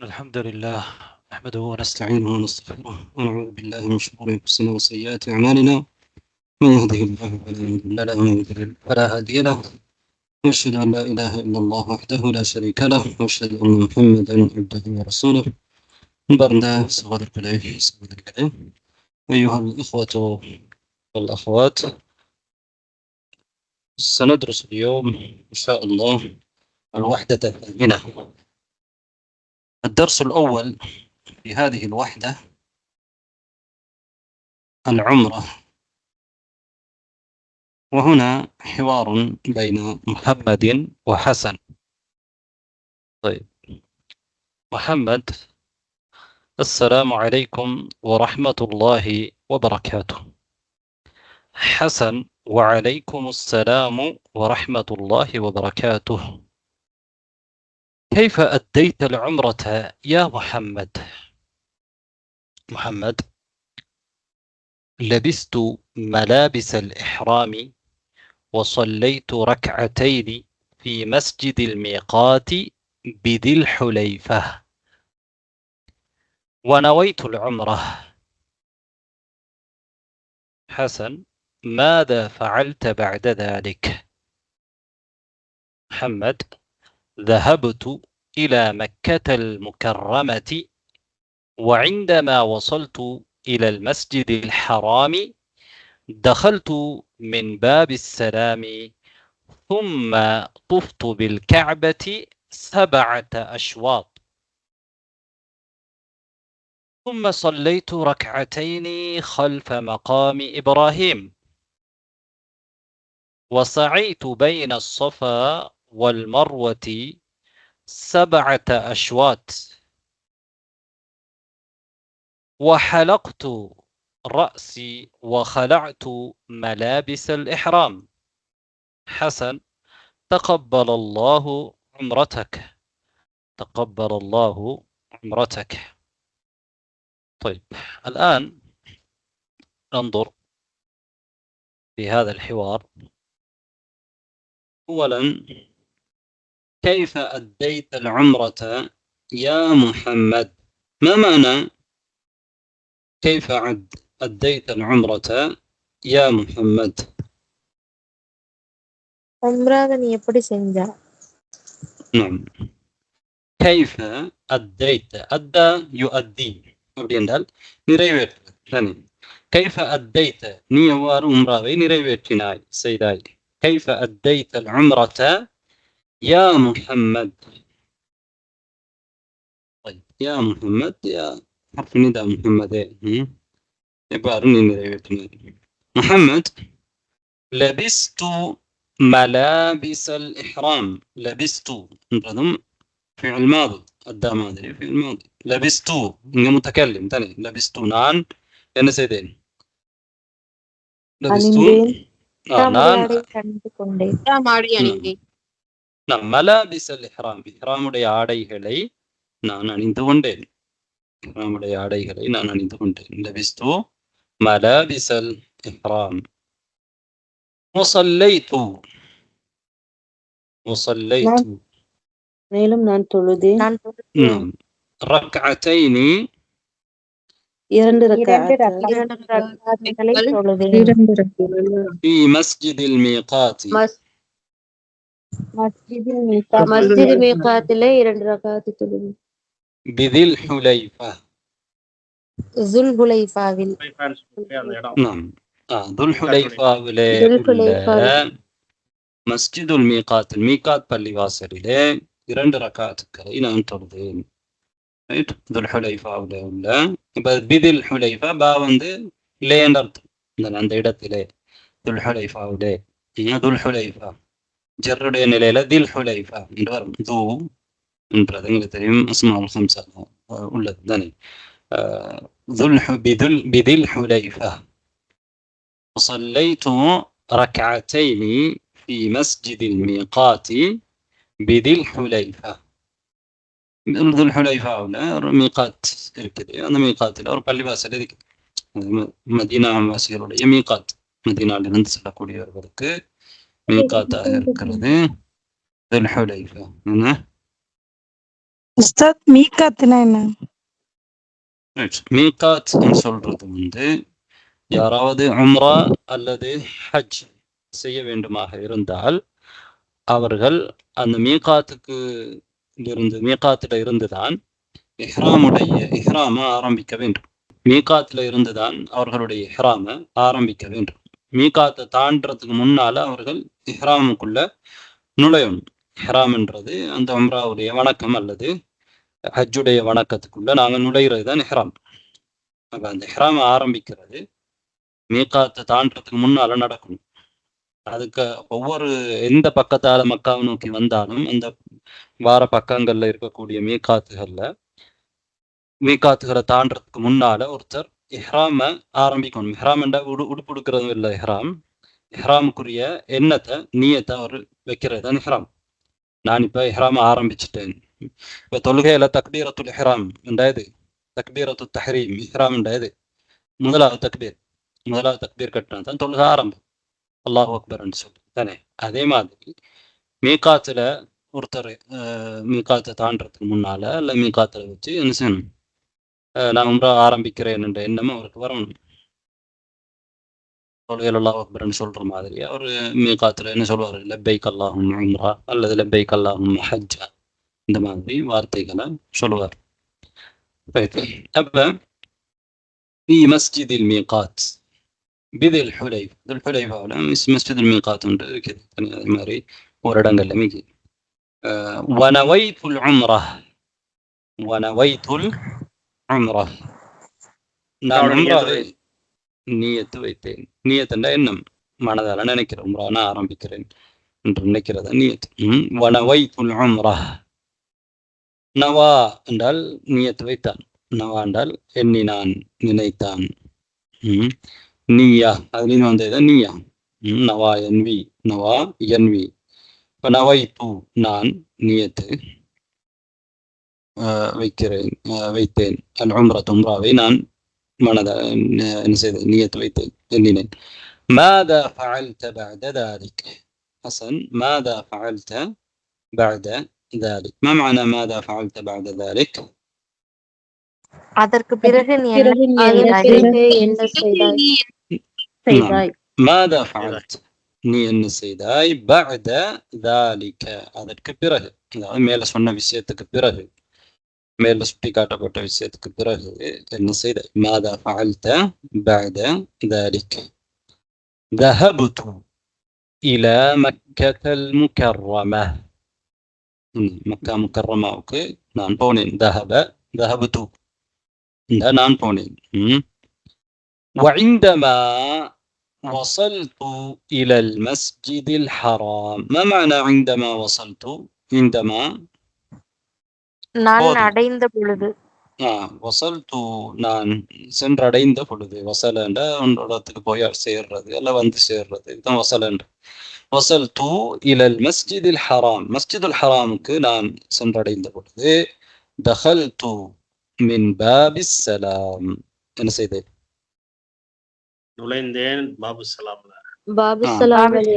الحمد لله نحمده ونستعينه ونستغفره ونعوذ بالله من شرور أنفسنا وسيئات أعمالنا. من يهده الله فلا مضل له ومن يضلل فلا هادي له. وأشهد أن لا إله إلا الله وحده لا شريك له وأشهد أن محمدا عبده ورسوله. برنا صغر كليه صغر كليه. أيها الإخوة والأخوات، سندرس اليوم إن شاء الله الوحدة الثامنة. الدرس الأول في هذه الوحدة العمرة، وهنا حوار بين محمد وحسن. طيب، محمد: السلام عليكم ورحمة الله وبركاته. حسن: وعليكم السلام ورحمة الله وبركاته. كيف أديت العمرة يا محمد؟ محمد: لبست ملابس الإحرام وصليت ركعتين في مسجد الميقات بذي الحليفة ونويت العمرة. حسن: ماذا فعلت بعد ذلك؟ محمد: ذهبت إلى مكة المكرمة، وعندما وصلت إلى المسجد الحرام دخلت من باب السلام، ثم طفت بالكعبة 7 أشواط، ثم صليت ركعتين خلف مقام إبراهيم، وسعيت بين الصفا والمروة 7 أشواط، وحلقت رأسي وخلعت ملابس الإحرام. حسن: تقبل الله عمرتك. تقبل الله عمرتك. طيب، الآن ننظر في هذا الحوار. أولا، كيف أديت العمرة يا محمد؟ ما معنى كيف أديت العمرة يا محمد؟ உம்ராவை நீ எப்படி செஞ்ச? نعم. كيف أديت؟ أدى يؤدي அப்படின்றால் நிறைவேற்று. كيف أديت நீ எவ்வாறு உம்ராவை நிறைவேற்றினாய் செய்தாய். كيف أديت العمرة يا محمد؟ طيب، يا محمد يا حرف نداء محمد எவ்வாறு நீ நிறைவேற்றினாய். محمد: لبست ملابس الإحرام. لبست என்றதும் فعل ماضي، أداة ماضي فعل ماضي. لبست இங்க متكلم تاني. لبست நான் என்ன செய்தேன்? لبست அணிந்தேன். நான் ஆடை அணிந்து கொண்டேன். ملابس الإحرام இஹ்ராமுடைய ஆடைகளை நான் அணிந்து கொண்டேன். இஹ்ராமுடைய ஆடைகளை நான் அணிந்து கொண்டேன். لبست ملابس الإحرام. وصليت மேலும் நான் தொழுதேன். نعم. ركعتين 2 ரக்அத்களை தொழுதேன். في مسجد الميقات. மஸ்ஜிதில் மீகாத்திலே 2 ரக்அத் தொழுதேன். بذي الحليفة. ذுல்ஹுலைஃபாவில். نعم. ذو الحليفة مسجد الميقات الميقات பள்ளிவாசலிலே 2 ரக்அத்துக்களை நான் தொழுதேன். ரைட். ذو الحليفة உள்ள இப்ப பிதில் ஹுலைஃபா பா லேன்னு அர்த்தம். அந்த இடத்திலே ذو الحليفة ذو الحليفة ஜர்ருடைய நிலையில தில் ஹுலைஃபா என்று வரும். து என்றது எங்களுக்கு தெரியும், அஸ்மாஉல் ஹம்ஸா உள்ளது தானே. بذي الحليفة. وصليت ركعتين في مسجد الميقات بذي الحليفة. ذو الحليفة ميقات இருக்குது. அந்த மீகாத்தில் ஒரு பள்ளிவாசல் இருக்கு. மதீனா வாசிகளுடைய மீகாத், மதீனாவிலிருந்து செல்லக்கூடியவர்களுக்கு மீகாத்தாக இருக்கிறது ذو الحليفة. உஸ்தாத் மீகாத்துனா என்ன? மீகாத் சொல்றது வந்து யாராவது உம்ரா அல்லது ஹஜ் செய்ய வேண்டுமாக இருந்தால் அவர்கள் அந்த மீகாத்தில இருந்துதான் இஹ்ராம ஆரம்பிக்க வேண்டும். மீகாத்தில இருந்துதான் அவர்களுடைய இஹ்ராம ஆரம்பிக்க வேண்டும். மீகாத்தை தாண்டறதுக்கு முன்னால அவர்கள் இஹ்ராமுக்குள்ள நுழையணும். இஹ்ராம்ன்றது அந்த உம்ராவுடைய வணக்கம் அல்லது ஹஜ்ஜுடைய வணக்கத்துக்குள்ள நாங்கள் நுழைகிறது தான் இஹ்ராம். அப்ப அந்த இஹ்ராம ஆரம்பிக்கிறது மீகாத்தை தாண்டறதுக்கு முன்னால நடக்கணும். அதுக்கு ஒவ்வொரு எந்த பக்கத்தால மக்காவை நோக்கி வந்தாலும் அந்த வார பக்கங்கள்ல இருக்கக்கூடிய மீகாத்துகளை தாண்டறதுக்கு முன்னால ஒருத்தர் இஹ்ராம ஆரம்பிக்கணும். இஹ்ராம் என்ற உடுப்பு எடுக்கிறதும் இல்லை. இஹ்ராமுக்குரிய எண்ணத்தை நீயத்தை அவர் வைக்கிறது தான் இஹ்ராம். நான் இப்ப இஹ்ராம ஆரம்பிச்சுட்டேன். இப்ப தொழுகையில தக்பீரத்துல் இஹ்ராம் என்றது, தக்பீரத்து தஹ்ரீம் இஹ்ராம் என்றது முதலாவது தக்பீர் கட்டினா தான் தொழுகை ஆரம்பம். அல்லாஹு அக்பர்ன்னு சொல்லி தானே. அதே மாதிரி மீகாத்துல ஒருத்தர் மீகாத்தை தாண்டறதுக்கு முன்னால இல்ல மீகாத்துல வச்சு என்ன செய்யணும், நான் உம்ரா ஆரம்பிக்கிறேன் என்ற எண்ணம் அவருக்கு வரணும். தொழுகையில் அல்லாஹு அக்பர்ன்னு சொல்ற மாதிரி அவர் மீகாத்துல என்ன சொல்வாரு, லப்பைக் அல்லாஹும் உம்ரா அல்லது லப்பைக் அல்லாஹும் ஹஜ்ஜா, இந்த மாதிரி வார்த்தைகளை சொல்லுவார். அப்ப في مسجد الميقات بذي الحليفة. ذو الحليفة مسجد الميقات كذا ماري وردان لميجي. ونويت العمرة நான் உம்ராவை நியத்து வைத்தேன். நியத்துண்டா எண்ணம், மனதால நினைக்கிறேன் உம்ரா நான் ஆரம்பிக்கிறேன் என்று நினைக்கிறதா நியத். வனவைத்துல் உம்ரா, நவா என்றால் நியத்து வைத்தான், நவா என்றால் எண்ணினான் நினைத்தான். நீயா அதுலேயும் வந்தது நீயா. நவா என்வி. இப்போ நவைத்து நான் நியத்து வைத்தேன். அல் உம்ரத் உம்ராவை நான் மனதால் என்ன செய்தேன், நியத்து வைத்தேன், எண்ணினேன். ماذا فعلت بعد ذلك؟ حسن، ماذا فعلت بعد ذلك؟ ما معنى ماذا فعلت بعد ذلك؟ அதற்கு பிறகு நீ என்ன செய்தாய்? ماذا فعلت நீ என்ன செய்தாய்? بعد ذلك அதற்கு பிறகு, அதாவது மேல சொன்ன விஷயத்துக்கு பிறகு, மேல சுட்டி காட்டப்பட்ட விஷயத்துக்கு பிறகு என்ன செய்தாய்? ماذا فعلت بعد ذلك؟ ذهبت إلى مكة المكرمة. மக்கா முக்கர்ரமாவுக்கு நான் போனேன். ذهبت நான் போனேன். وعندما وصلت إلى المسجد الحرام. ما معنى عندما وصلت؟ عندما நான் அடைந்த பொழுது. வசல்து நான் சென்றடைந்த பொழுது. வசலன்ற இடத்துக்கு போய் சேர்றது அல்ல வந்து சேர்றது, இதுதான் வசலன்ற. வசல்து இலல் மஸ்ஜிதில் ஹராம், மஸ்ஜிதுல் ஹராமுக்கு நான் சென்றடைந்த பொழுது. தஹல்து மின் பாபிஸ் சலாம், என்ன செய்தேன்? நுழைந்தேன் பாபு சலாம்ல. பாபு சலாமால்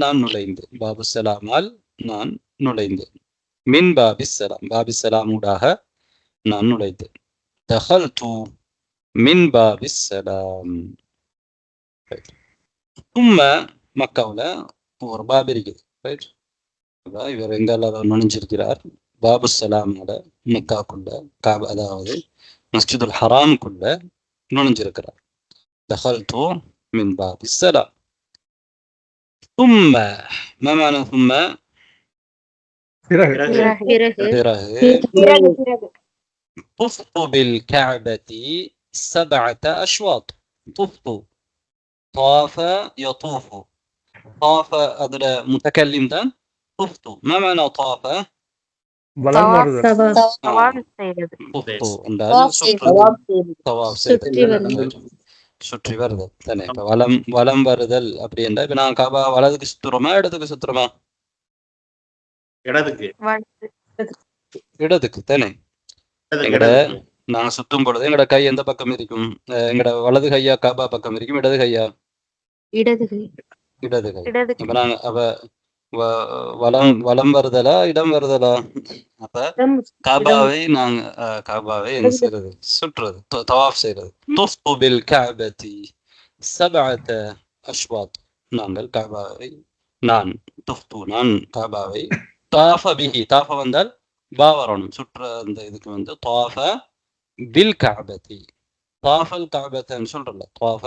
நான் நுழைந்தேன். பாபு சலாமால் நான் நுழைந்தேன். மின் பாபிஸ் சலாம், பாபிஸ் சலாம் ஊடாக நான் நுழைந்தேன். தஹல்து மின் பாபிஸ் சலாம். மக்காவுல ஒரு பாப் இருக்குது. ரைட், இவர் எங்கால நுழைஞ்சிருக்கிறார்? பாபு சலாமோட மக்காக்குள்ள, அதாவது மஸ்ஜிதுல் ஹராமுக்குள்ள நுழைஞ்சிருக்கிறார். தஹல்து மின் பாபிஸ் சலாம். ثم ما معنى ثم؟ طفت بالكعبة 7 أشواط. طفت، طاف يطوف. طاف هذا متكلم ده. طفت، ما معنى طاف؟ சுற்றி வருதல் தானே. இப்ப வலம் வருதல் அப்படி என்றா, இப்ப நான் காபா வலதுக்கு சுத்துறோமா இடத்துக்கு சுத்துறோமா? இடத்துக்கு தானே. எங்கட நாங்க சுத்தும் பொழுது எங்கட கை எந்த பக்கம் இருக்கும்? எங்கட வலது கையா காபா பக்கம் இருக்கும், இடது கையா? இடது கை. இப்ப நாங்க வலம் வருதலா இடம் வருதலா? அப்ப காபாவை நாங்க காபாவை என்ன செய்யறது? சுற்றுறது, தவாஃப் செய்யறது. துஃபு பில் கஅபதி சபஅத அஷ்வாத். நாங்கள் காபாவை நான் காபாவை தாஃப பிஹி, தாஃப வந்தால் பா வரணும். சுற்ற அந்த இதுக்கு வந்து தாஃப பில் கஅபதி, தாஃபல் கஅபத்தன்னு சொல்றல, தாஃப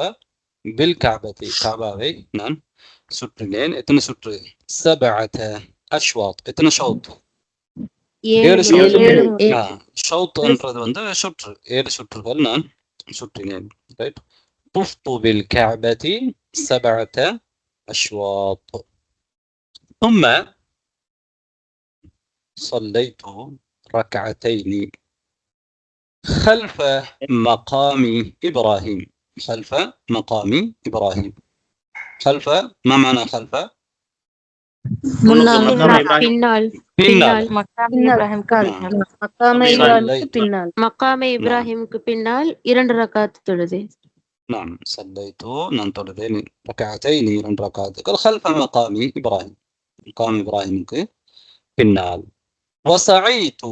பில் கஅபதி, காபாவை நான் சுற்றினேன். எத்தனை சுற்று? சபஅத அஷ்வாத். எத்தனை ஷவுத்? 7 ஷவுத்ன்றது வந்து சுற்று, 7 சுற்றுகள் நான் சுற்றினேன். ரைட். துஃப்து பில் கஅபதி சபஅத அஷ்வாத். ثم صليت ركعتين خلف مقام إبراهيم. خلف مقام إبراهيم. خلف ما معنى خلف؟ மக்காமே இப்ராஹிமுக்கு பின்னால் 2 ரக்காத் தொழுதேன். نعم صليت நான் தொழுதேன் ركعتين 2 ரக்காத்துகள் خلف مقام إبراهيم. مقام إبراهيمக்கு பின்னால். وسعيت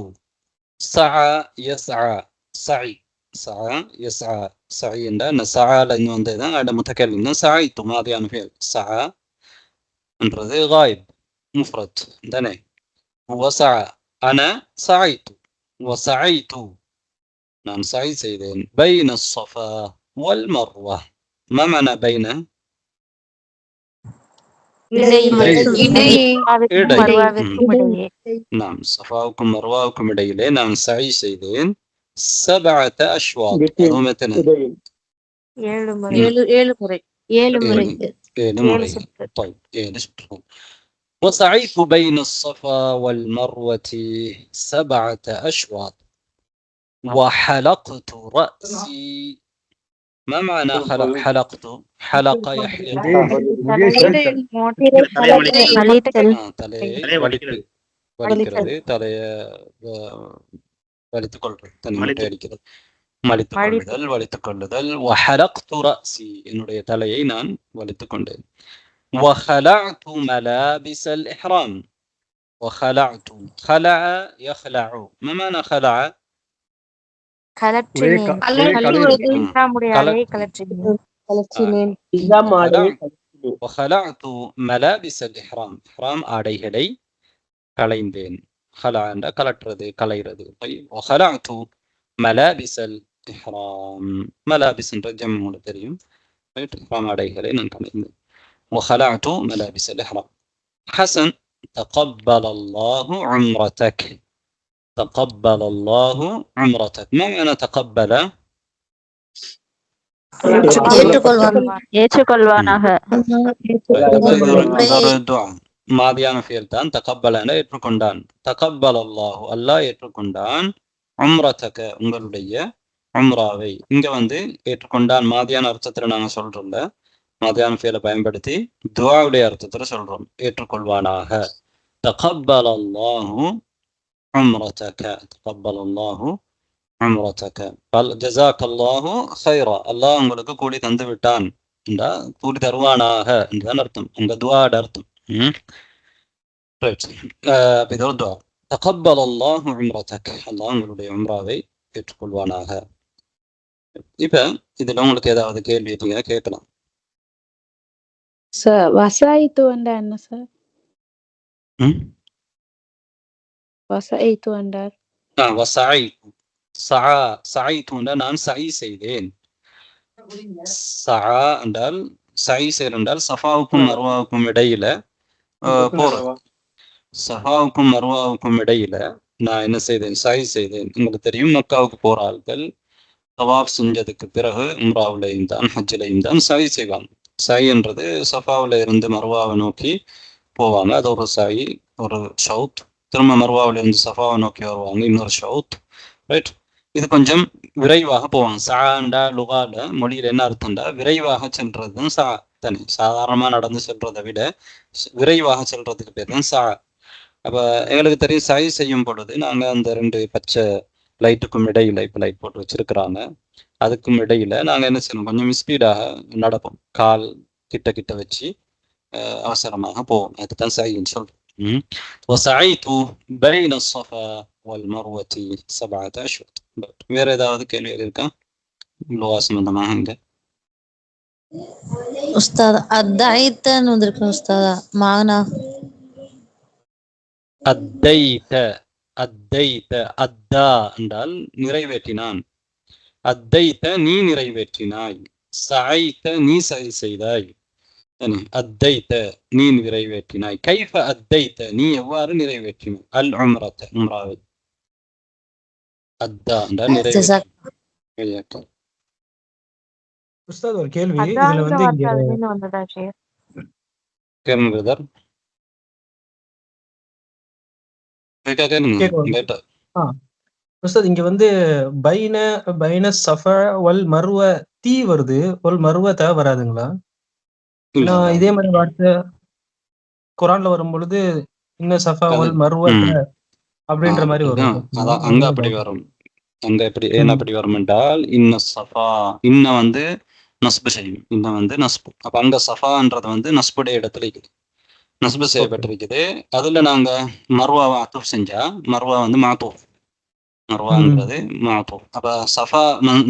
سعى يسعى سعي سعى يسعى سعي என்றால் சஆல இங்க வந்ததுதான் அட முத்தகல்லிம். سعيت மாதியான فعل. سعى என்றது غائب مفرد தானே. وسعى انا سعيت وسعيت நான் سعي செய்தேன். بين الصفا والمروة. ما معنى بين؟ نعم صفاவுக்கும் மர்வாவுக்கும் இடையிலே நான் سعي செய்தேன். 7 أشواط. அதுவும் எத்தனை? 7 முறை. طيب 7 சுற்றுகள். وسعيت بين الصفا والمروة 7 أشواط وحلقت رأسي. ما معنى حلقت؟ حلق يحلق. தலையை வலிக்கிறது, தலையை வலித்துக் கொள்றது, தன்னிட்டு அடிக்கிறது, மலித்துக் கொள்ளுதல், வலித்துக் கொள்ளுதல். وحلقت رأسي என்னுடைய தலையை நான் வலித்துக் கொண்டேன். وخلعت ملابس الإحرام. وخلعت خلع يخلع. ما معنى خلع؟ وخلعت ملابس الإحرام. إحرام ஆடைகளை களைந்தேன். خلع என்ற கலற்றுறது, களைறது. وخلعت ملابس الإحرام. ملابس என்ற ஜம்உ தெரியும். إحرام ஆடைகளை நான் களைந்தேன். وخلعت ملابس الإحرام. حسن. تقبل الله عمرتك. تقبل الله عمرتك. ما معنى تقبل؟ ஏற்றுக்கொள்வானாக. மாதியான ஃபியல் தான். தகப்பல ஏற்றுக்கொண்டான். தகப்பல் அல்லாஹு, அல்லாஹ் ஏற்றுக்கொண்டான். உம்ரதக உங்களுடைய உம்ராவை. இங்க வந்து ஏற்றுக்கொண்டான் மாதியான அர்த்தத்துல நாங்க சொல்றோம்ல, மாதியான ஃபியலை பயன்படுத்தி துஆவுடைய அர்த்தத்துல சொல்றோம். ஏற்றுக்கொள்வானாக. தகப்பல் அல்லாஹு உம்ரதக. தகப்பல் அல்லாஹு உம்ரதக. ஜஸாக அல்லாஹு கைரா. அல்லாஹ் உங்களுக்கு கூலி தந்து விட்டான் என்றா கூலி தருவானாக என்றுதான் அர்த்தம். உங்க துஆட அர்த்தம். இது ஒரு துஆ. தகப்பல் அல்லாஹு உம்ரதக. அல்லாஹ் உங்களுடைய உம்ராவை ஏற்றுக்கொள்வானாக. இப்ப இதுல உங்களுக்கு ஏதாவது கேள்வி இருக்கீங்க கேட்கலாம். சார் வசாயித்து என்றா என்ன சார்? வசாயித்து என்றார் வசாயித்து சஅய்து என்றால் நான் சை செய்தேன். சஅ என்றால் சை செய்தால் சஃபாவுக்கும் மர்வாவுக்கும் இடையில போறது. சஃபாவுக்கும் மர்வாவுக்கும் இடையில நான் என்ன செய்தேன்? சை செய்தேன். உங்களுக்கு தெரியும், மக்காவுக்கு போற ஆட்கள் தவாஃப் செஞ்சதுக்கு பிறகு உம்ராவுலையும் தான் ஹஜ்ஜிலையும் தான் சை செய்வாங்க. சை என்றது சஃபாவுல இருந்து மர்வாவை நோக்கி போவாங்க, அது ஒரு சை, ஒரு ஷவுத். திரும்ப மர்வாவில இருந்து சஃபாவை நோக்கி வருவாங்க, இன்னொரு ஷவுத். ரைட். இது கொஞ்சம் விரைவாக போவாங்க. சாண்டா லுகால மொழியில என்ன அர்த்தம்டா விரைவாக செல்றதுதான் சா தனி. சாதாரணமா நடந்து செல்றதை விட விரைவாக செல்றதுக்கு பேர் தான் சா. அப்ப எங்களுக்கு தெரியும், சை செய்யும் பொழுது நாங்க அந்த 2 பச்சை லைட்டுக்கும் இடையில, இப்ப லைட் போட்டு வச்சிருக்கிறாங்க, அதுக்கும் இடையில நாங்க என்ன செய்யணும்? கொஞ்சம் ஸ்பீடாக நடப்போம். கால் கிட்ட கிட்ட வச்சு அவசரமாக போவோம். அதுதான் சைன்னு சொல்றோம். وسعيت بين الصفا والمروة 7 أشواط. வேற ஏதாவது கேள்வி இருக்கா லுகா சம்பந்தமாக? இங்க உஸ்தாத் அத்தைத்தன்னு வந்திருக்கு உஸ்தாதா மானா அத்தைத அத்தைத அத்தா என்றால் நிறைவேற்றினான். அத்தைத்த நீ நிறைவேற்றினாய். சஐத்த நீ சரி செய்தாய். அத்தைத்த நீ நிறைவேற்றினாய். கைஃப அத்தைத்த நீ எவ்வாறு நிறைவேற்றினாய். அல் உம்ரத உம்ராவை அத்தா என்றால் நிறைவேற்ற. உஸ்தாத் ஒரு கேள்வி இதுல வந்து அதிலிருந்து வந்ததா ஷேர்? கேளுங்க பிரதர். உஸ்தாத் இங்க வந்து பைன சஃபா வல் மர்வ தீ வருது, வல் மர்வ த வராதுங்களா? இதே மாதிரி வார்த்தை குரான்ல வரும் பொழுது இன்ன சஃபா வல் மர்வ அப்படின்ற மாதிரி வரும். அங்க அப்படி வரும். அங்க எப்படி என்ன அப்படி வரும் என்றால் இன்ன சஃபா இன்ன வந்து நஸ்பு செய்யும். இன்ன வந்து நஸ்பு. அப்ப அங்க சஃபான்றது வந்து நஸ்புடைய இடத்துல இருக்குது, நஸ்பு செய்யப்பட்டிருக்குது. அதுல நாங்க மர்வாவை அத்தூஃப் செஞ்சா மர்வா வந்து மாத்தூஃப், மர்வான்றது மாத்தூஃப். அப்ப சஃபா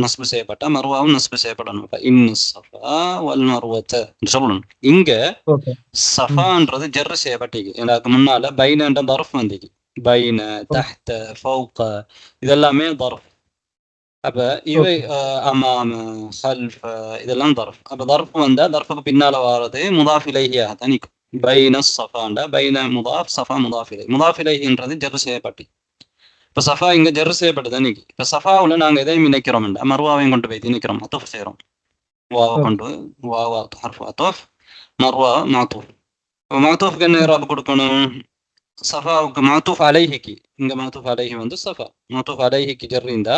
நஸ்பு செய்யப்பட்டா மர்வாவும் நஸ்பு செய்யப்படணும். அப்ப இன்ன சஃபா வல் மர்வத சொல்லணும். இங்க சஃபான்றது ஜர்ரு செய்யப்பட்டிருக்கு. எனக்கு முன்னால பைனன்ற தர்ஃப் வந்திருக்கு. பைன தஹ்த ஃபௌக இதெல்லாமே தர்ஃப். அப்ப இவை அமாம ஹல்ஃப இதெல்லாம் தர்ஃப். அப்ப தர்ஃப் வந்தா தர்ஃபுக்கு பின்னால வர்றது முதாஃப் இலைஹியாக தான் நிற்கும். பைன சஃபாண்டா பைன முதாஃப் சஃபா முதாஃப் இலை. முதாஃப் இலைஹின்றது ஜர்ரு செய்யப்பட்டு. இப்ப சஃபா இங்க ஜர்ரு செய்யப்பட்டுதான் நிற்கி. இப்ப சஃபாவுல நாங்க எதையும் இணைக்கிறோம்டா மர்வாவையும் கொண்டு போய் நிற்கிறோம், அத்தூஃப் செய்யறோம். வாவை கொண்டு வாவா ஹர்ஃபு அத்தூஃப், மர்வா மாத்தூஃப். மாத்தூஃப்க்கு என்ன இராப் கொடுக்கணும்? சஃபாவுக்கு மாத்தூஃப் அலைஹிக்கு. இங்க மாத்தூஃப் அலைஹி வந்து சஃபா, மாத்தூஃப் அலைஹிக்கு ஜர்ரு இருந்தா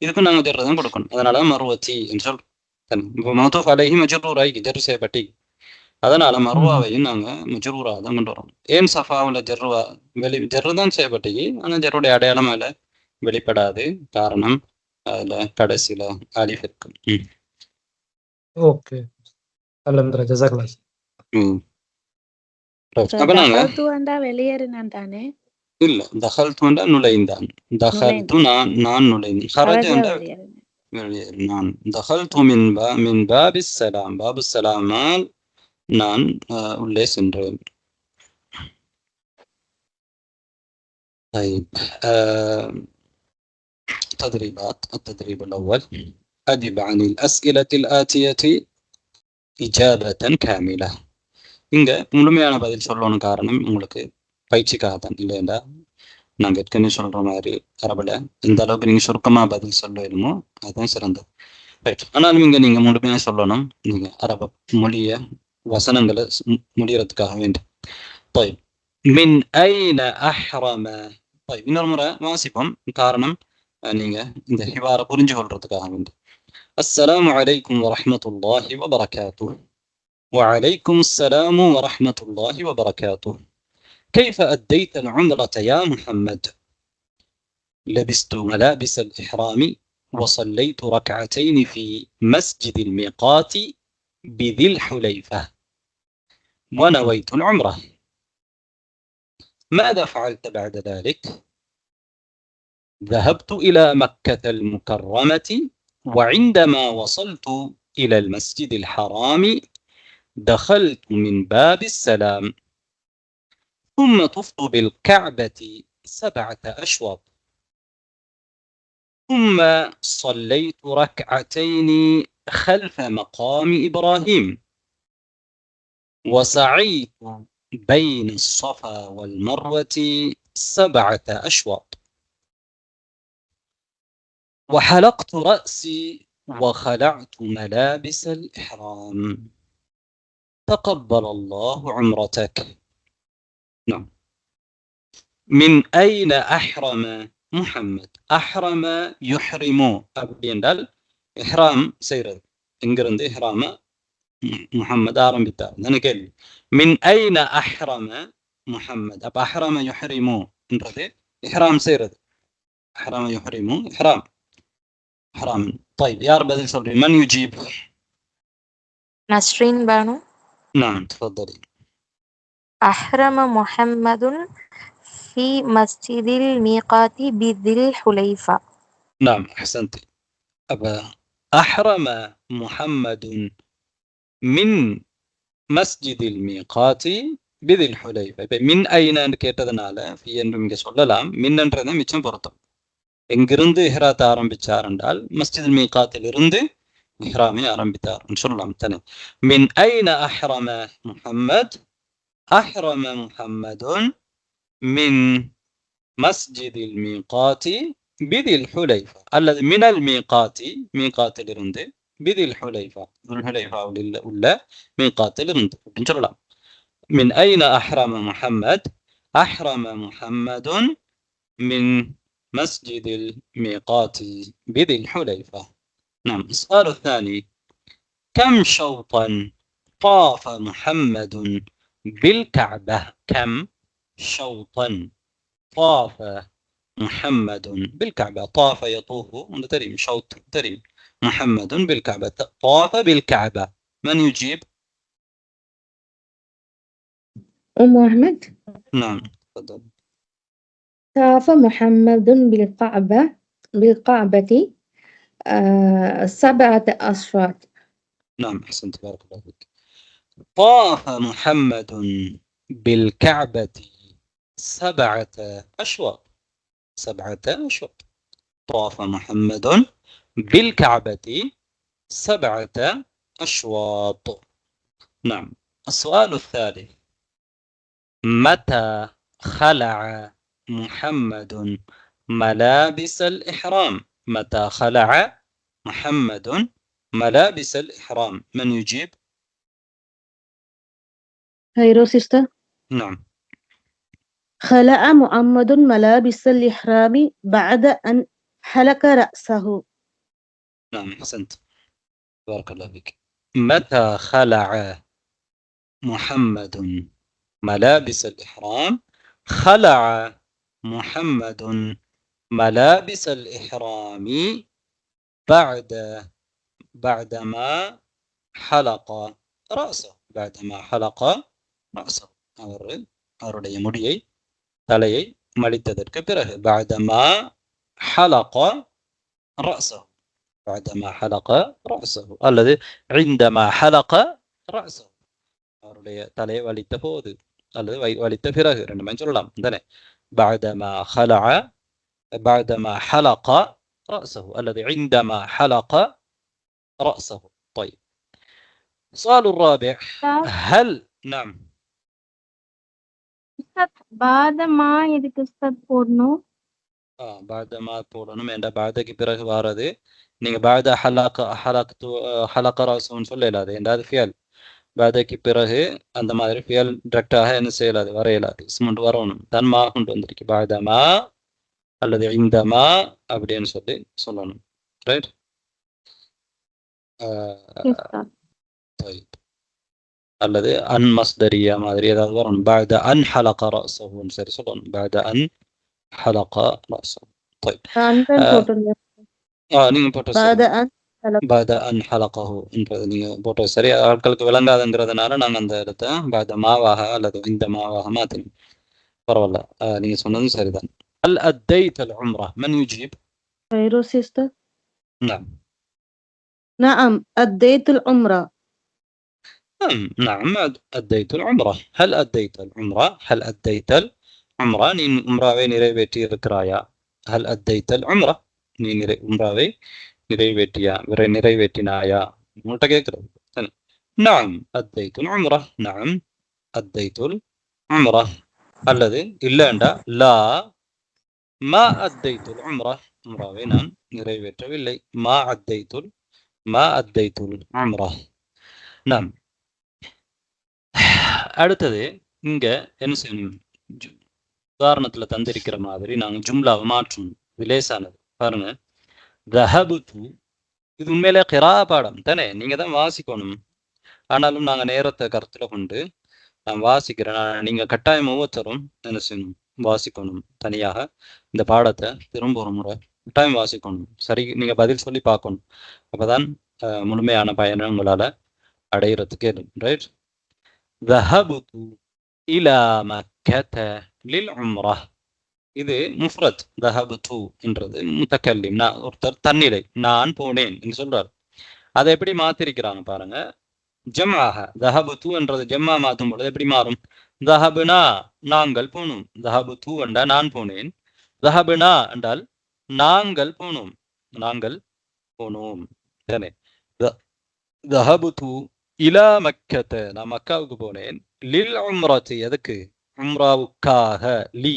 இதுக்கும் நாங்க ஜர்ரு தான் கொடுக்கணும். அதனால மர்வத்தி என்று சொல்றோம். இப்போ மாத்தூஃப் அலைஹி மஜ்ரூர் ஆகி ஜர்ரு செய்யப்பட்டி. அதனால மர்வாவையும் நாங்க மஜ்ரூரா தான் கொண்டு வரோம். ஏன் சஃபாவுல ஜர்ருவா ஜர்ரு தான் செய்யப்பட்டி, ஆனா ஜர்ருடைய அடையாளம் அதுல வெளிப்படாது. காரணம் அதுல கடைசியில அலிஃப் இருக்கும். ஓகே அல்ஹம்துலில்லாஹ் ஜஸாக்கல்லாஹ். அப்ப நாங்க வெளியேறினான் தானே? இல்ல தஹல்து நுழைந்தான். தஹல்து நான் நுழைந்தேன். ஹரஜ வெளியேறினான். தஹல்து மின் பாபிஸ் ஸலாம், பாபுஸ் ஸலாமால் நான் உள்ளே சென்றேன். طيب تدريبات. التدريب الأول أجب عن الأسئلة الآتية إجابة كاملة. இங்க முழுமையான பதில் சொல்லணும். காரணம் உங்களுக்கு பயிற்சிக்காக தான். இல்லைண்டா நாங்கள் ஏற்கனவே சொல்ற மாதிரி அரபுல எந்த அளவுக்கு நீங்க சுருக்கமா பதில் சொல்லணுமோ அதுதான் சிறந்தது. ரைட். ஆனாலும் இங்க நீங்க முழுமையாக சொல்லணும். நீங்க அரபு மொழிய வசனங்களை முடியறதுக்காக வேண்டும். طيب من أين أحرم. طيب இன்னொரு முறை வாசிப்போம். காரணம் நீங்க இந்த ஹிவார புரிஞ்சு கொள்றதுக்காக வேண்டும். السلام عليكم ورحمة الله وبركاته. وعليكم السلام ورحمة الله وبركاته. كيف أديت العمرة يا محمد؟ لبست ملابس الإحرام وصليت ركعتين في مسجد الميقات بذي الحليفة ونويت العمرة. ماذا فعلت بعد ذلك؟ ذهبت إلى مكة المكرمة وعندما وصلت إلى المسجد الحرام دخلت من باب السلام ثم طفت بالكعبة 7 أشواط ثم صليت ركعتين خلف مقام إبراهيم وسعيت بين الصفا والمروة 7 أشواط وحلقت رأسي وخلعت ملابس الإحرام. تقبل الله عمرتك. نعم. من أين أحرم محمد؟ أحرم يحرم அப்படின்றால் இஹ்ராம் செய்யறது. எங்கிருந்து இஹ்ராம முஹம்மது ஆரம்பித்தார் தானே கேள்வி. மின் ஐன அஹ்ரம முஹம்மது. அப்ப அஹ்ரம யுஹ்ரிமு என்றது இஹ்ராம் செய்யறது. அஹ்ரம யுஹ்ரிமு இஹ்ராம் இஹ்ராம். طيب யார் பதில் சொல்றீங்க? من يجيب؟ நஸ்ரீன் பானு. نعم تفضلي. أحرم محمد في مسجد الميقات بذي الحليفة. نعم أحسنت. أبا أحرم محمد من مسجد الميقات بذي الحليفة. இப்போ மின் ஐனான்னு கேட்டதுனால ஃபி என்று இங்கே சொல்லலாம். மின்ன்றதை மிச்சம் பொருத்தம். எங்கிருந்து இஹ்ராத்தை ஆரம்பிச்சார் என்றால் மஸ்ஜித் மீகாத்திலிருந்து இஹ்ராமை ஆரம்பித்தார் சொல்லலாம் தானே. மின் ஐன அஹ்ரம முஹம்மத் அஹ்ரம முஹம்மதுன் மின் மஸ்ஜிதில் மீகாத்தி பிதில் ஹுலைஃபா அல்லது மினல் மீகாத்தி மீகாத்திலிருந்து பிதில் ஹுலைஃபா ஹுலைஃபாவில் உள்ள மீகாத்திலிருந்து அப்படின்னு சொல்லலாம். மின் ஐன அஹ்ரம முஹம்மத் அஹ்ரம முஹம்மதுன் மின் مسجد الميقات بذي الحليفة. نعم. السؤال الثاني: كم شوطا طاف محمد بالكعبة؟ كم شوطا طاف محمد بالكعبة؟ طاف يطوف تريم، شوط تريم. محمد بالكعبة، طاف بالكعبة. من يجيب؟ أم أحمد. نعم تفضل. طاف محمد بالكعبة 7 أشواط. نعم أحسنت بارك الله فيك. طاف محمد بالكعبة 7 أشواط. 7 أشواط. طاف محمد بالكعبة 7 أشواط. نعم. السؤال الثالث: متى خلع محمد ملابس الإحرام؟ متى خلع محمد ملابس الإحرام؟ من يجيب؟ خيرو سيستر. نعم. خلع محمد ملابس الإحرام بعد أن حلق رأسه. نعم أحسنت بارك الله فيك. متى خلع محمد ملابس الإحرام؟ خلع محمد ملابس الإحرام بعدما حلق رأسه. بعدما حلق رأسه. அவருடைய முடியை தலையை மடித்ததற்கு பிறகு. بعدما حلق رأسه. بعدما حلق رأسه அல்லது عندما حلق رأسه. அவருடைய தலையை வலித்த போது அல்லது வலித்த பிறகு ரெண்டுமே சொல்லலாம் தானே. بعدما خلع بعدما حلق رأسه الذي عندما حلق رأسه. طيب. السؤال الرابع: هل نعم بعد ما இதுக்கு ஸ்டார்ட் போடணும். بعدما போடணும். என்ற بعدக்கு பிறகு வாரது நீங்க بعد حلق رأسه சொல்லலாது. என்றாது ஃபியல் بعدக்கு பிறகு அந்த மாதிரி ஃபியல் டைரக்டாக என்ன செய்யலாது, வரையலாது. இஸ்முண்டு வரணும். தன்மா கொண்டு வந்திருக்கு. بعدما அல்லது عندما அப்படின்னு சொல்லணும். ரைட். طيب. அல்லது அன் மஸ்தரியா மாதிரி ஏதாவது வரணும். بعد أن حلق رأسه சரி சொல்லணும். بعد أن حلق رأسه. طيب. நீங்க போட்டு بعد أن حلقه என்றது நீங்க போட்டு சரி. ஆட்களுக்கு விளங்காதுங்கிறதுனால நாங்கள் அந்த இடத்த بعد மாவாக அல்லது இந்த மாவாக மாற்றினோம். பரவாயில்ல, நீங்க சொன்னதும் சரிதான். هل أديت العمرة؟ من يجيب؟ خيرو سيستر. نعم. نعم أديت العمرة. نعم أديت العمرة. هل أديت العمرة؟ هل أديت العمرة؟ நீ உம்ராவை நிறைவேற்றி இருக்கிறாயா? هل أديت العمرة؟ நீ உம்ராவை நிறைவேற்றினாயா உங்கள்கிட்ட கேட்கிறது. نعم أديت العمرة. نعم أديت العمرة. அல்லது இல்லைண்டா லா ما أديت العمرة. உம்ராவை நான் நிறைவேற்றவில்லை. ما أديت العمرة. نعم. அடுத்தது இங்க என்ன செய்யணும், உதாரணத்துல தந்திருக்கிற மாதிரி நாங்க ஜும்லாவை மாற்றணும். லேசானது பாருங்க. தஹபுது இது உண்மையிலே கிரா பாடம் தானே, நீங்க தான் வாசிக்கணும். ஆனாலும் நாங்க நேரத்தை கருத்துல கொண்டு நான் வாசிக்கிறேன். நீங்க கட்டாயம் ஒவ்வொருத்தரும் என்ன செய்யணும், வாசிக்கணும். தனியாக இந்த பாடத்தை திரும்ப ஒரு முறை கட்டாயம் வாசிக்கணும். சரி, நீங்க பதில் சொல்லி பார்க்கணும். அப்பதான் முழுமையான பயனை உங்களால அடையிறதுக்கு. ரைட். ذهبت இலா மக்கத லில் உம்ரா. இது முஃப்ரத். தஹபது என்றது முத்தக்கல்லிம், நான் ஒருத்தர் தன்னிலை, நான் போனேன் என்று சொல்றார். அதை எப்படி மாத்திருக்கிறாங்க பாருங்க. ஜம்ஆஹ தஹபது என்றது ஜம்மா மாத்தும் பொழுது எப்படி மாறும்? தஹபுனா நாங்கள் போனோம். தஹபது என்றால் நான் போனேன். தஹபுனா என்றால் நாங்கள் போனோம். நாங்கள் போனோம். தானே? தஹபது இலா மக்கத, நான் மக்காவுக்கு போனேன். லில் உம்ரத்தி, எதுக்கு? உம்ராவுக்காக. லி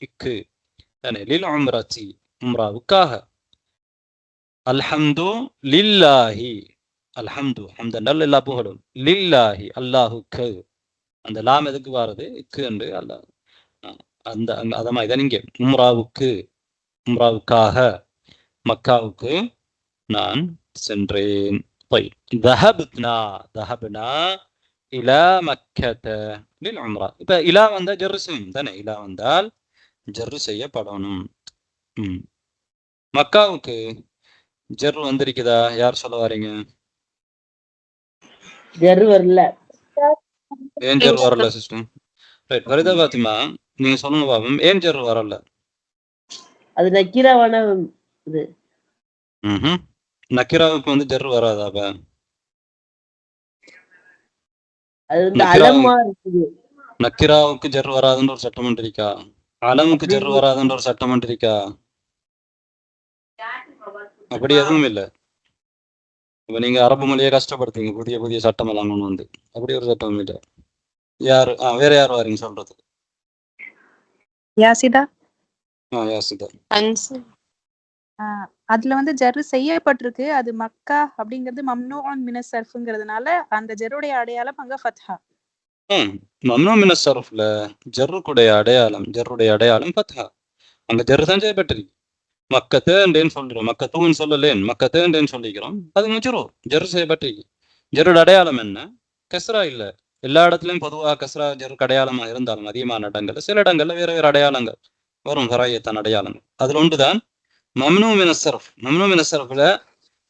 இக்கு தானே? லில் உம்ரத்தி, உம்ராவுக்காக. அல்ஹம்து லில்லாஹி, அல்ஹம்து ஹம்தன் எல்லா புகழும், லில்லாஹி அல்லாஹுக்கு. அந்த லாம் எதுக்கு வாருது? இக்கு என்று அல்லாஹ். அந்த அத மாதிரி தான் இங்கே உம்ராவுக்கு, உம்ராவுக்காக மக்காவுக்கு நான் சென்றேன். ذهبنا ذهبنا إلى مكة للعمرة. இப்போ இலா வந்தால் ஜர்ரு செய்யும் தானே? இலா வந்தால் ஜர்ரு செய்யப்படணும். மக்காவுக்கு ஜர்ரு வந்திருக்குதா? யார் சொல்ல வரீங்க? ஜர்ரு வரல. ஏன் ஜர்ரு வரல சிஸ்டம்? ரைட், ஃபரிதா பாத்திமா நீங்க சொல்லுங்க பாப்போம், ஏன் ஜர்ரு வரல? அது நக்கீராவான இது. நக்கிராவுக்கு வந்து ஜர்ரு வராதாப்ப? அது வந்து அலமா இருக்குது. நக்கிராவுக்கு ஜர்ரு வராதுன்ற ஒரு சட்டம் இருக்கா? அலமுக்கு ஜர்ரு வராதுன்ற ஒரு சட்டம் இருக்கா? அப்படி எதுவும் இல்லை. இப்ப நீங்க அரபு மொழியை கஷ்டப்படுத்தீங்க, புதிய புதிய சட்டம் எல்லாம் கொண்டு வந்து. அப்படி ஒரு சட்டம் இல்லை. யாரு வேற யார் வரீங்க சொல்றது? யாசிதா. யாசிதா. அதுல வந்து ஜர்ரு செய்யப்பட்டிருக்கு. அது மக்கா அப்படிங்கிறது மம்னூன் மினஸ் சர்ஃப்ங்கிறதுனால அந்த ஜர்ருடைய அடையாளம் அங்க ஃபத்ஹா. மம்னூன் மினஸ் சர்ஃப்ல ஜர்ருடைய அடையாளம், ஜர்ருடைய அடையாளம் ஃபத்ஹா. அங்க ஜர்ரு தான் செய்யப்பட்டிருக்கு. மக்கத்தேன்னு சொல்றோம், மக்கத்தூன்னு சொல்லலேன், மக்கத்தேன்னு சொல்லிக்கிறோம். அது முஜ்ரூர், ஜர்ரு செய்யப்பட்டிருக்கு. ஜர்ருடைய அடையாளம் என்ன? கஸ்ரா இல்லை. எல்லா இடத்துலயும் பொதுவாக கஸ்ரா ஜர்ருக்கு அடையாளமா இருந்தாலும் அதிகமான இடங்கள்ல, சில இடங்கள்ல வேற வேற அடையாளங்கள் வரும், ஃபராயத்தான் அடையாளங்கள். அதுல ஒன்றுதான் மம்னூ மினஸ் சர்ஃப். மம்னூ மினஸ் சர்ஃப்ல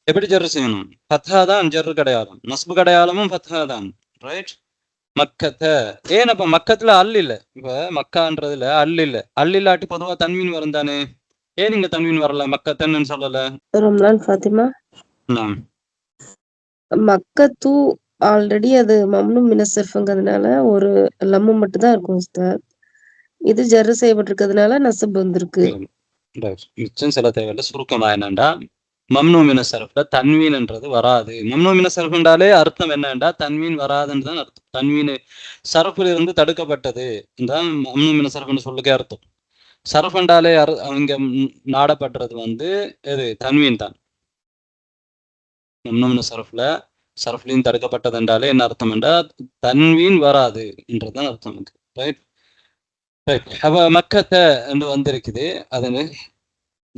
எப்படி ஜர்ரு செய்யணும்? ஃபத்ஹா தான் ஜர்ருக்கு அடையாளம், நஸ்புக்கு அடையாளமும் ஃபத்ஹா தான். ரைட். மக்கத்த, ஏன் அப்ப மக்கத்துல அல் இல்லை. இப்ப மக்கான்றதுல அல் இல்லை. அல் இல்லாட்டி பொதுவா தன்வீன் வரும் தானே? ஏன் நீங்க தன்வீன் வரல, மக்கத்தன்னு சொல்லல? ரம்லான் ஃபாத்திமா, மக்கத்து ஆல்ரெடி அது மம்னூ மினஸ் சர்ஃப்ங்கிறதுனால ஒரு லம்மு மட்டும் தான் இருக்கும் உஸ்தாத். இது ஜர்ரு செய்யப்பட்டிருக்கிறதுனால நஸ்ப் வந்திருக்கு. மிச்சம் சில தேவையில்லை. சுருக்கமா என்னண்டா, மம்னூ மினஸ் சர்ஃப்ல தன்வீன்ன்றது வராது. மம்னூ மினஸ் சர்ஃப்ன்றாலே அர்த்தம் என்னண்டா தன்வீன் வராதுன்னு தான் அர்த்தம். தன்வீன் சர்ஃப்ல இருந்து தடுக்கப்பட்டது தான் மம்னூ மினஸ் சர்ஃப்னு சொல்லுக்கே அர்த்தம். சர்ஃப்ன்றாலே அவங்க நாடப்படுறது வந்து எது? தன்வீன் தான். மம்னூ மினஸ் சர்ஃப்லையும் தடுக்கப்பட்டது என்றாலே என்ன அர்த்தம் என்றா தன்வீன் வராது என்றதுதான் அர்த்தம். Right right. அப்ப மக்கத்தை என்று வந்திருக்குது, அது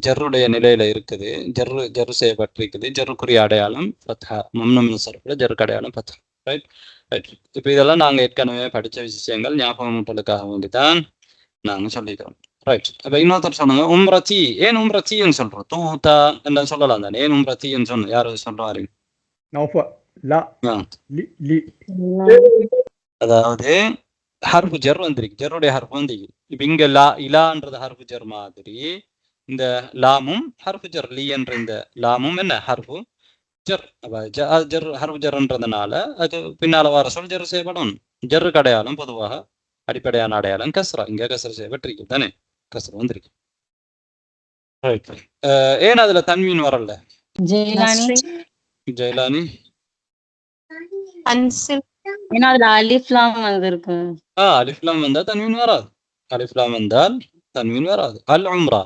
ஜர்ருடைய நிலையில இருக்குது. ஜர்ரு செய்யப்பட்டிருக்குது. ஜர்ருக்குரிய அடையாளம் ஃபத்ஹா. மம்னூ மினஸ் சர்ஃப்ல ஜர்ருக்கு அடையாளம் ஃபத்ஹா. Right right. இப்போ இதெல்லாம் நாங்க ஏற்கனவே படிச்ச விஷயங்கள், ஞாபகமூட்டலுக்காக வேண்டிதான் நாங்க சொல்லிக்கிறோம். ரைட். அப்ப இன்னொருத்தர் சொன்னாங்க உம்ரத்தி. ஏன் உம்ரத்தின்னு சொல்றோம்? தூத்தா என்ன சொல்லலாம் தானே? ஏன் உம்ரத்தின்னு சொன்ன? யாரு சொல்றாரு? அதாவது ஹர்ஃபு ஜர் வந்திருக்கு, ஜர்ருடைய ஹர்ஃபு வந்திருக்கு. இப்ப இங்க இலான்றது ஹர்ஃபு ஜர் மாதிரி இந்த லாமும் ஹர்ஃபு ஜர், லீ என்ற இந்த லாமும் என்ன? ஹர்ஃபு ஜர். ஜர் ஹர்ஃபு ஜர்ன்றதுனால அது பின்னால வர சொல் ஜர் செய்யப்படும். ஜர்ருக்கு அடையாளம் பொதுவாக அடிப்படையான அடையாளம் கஸ்ரா. இங்க கஸ்ரா செய்யப்பட்டிருக்கு தானே? கஸ்ரா வந்திருக்கு. ஏன் அதுல தன்வீன் வரல? ஜெயிலானி அலிஃப்லாம் வந்தா தன்வீன் வராது. அலிஃப்லாம் வந்தால் தன்வீன் வராது. அல் உம்ரா,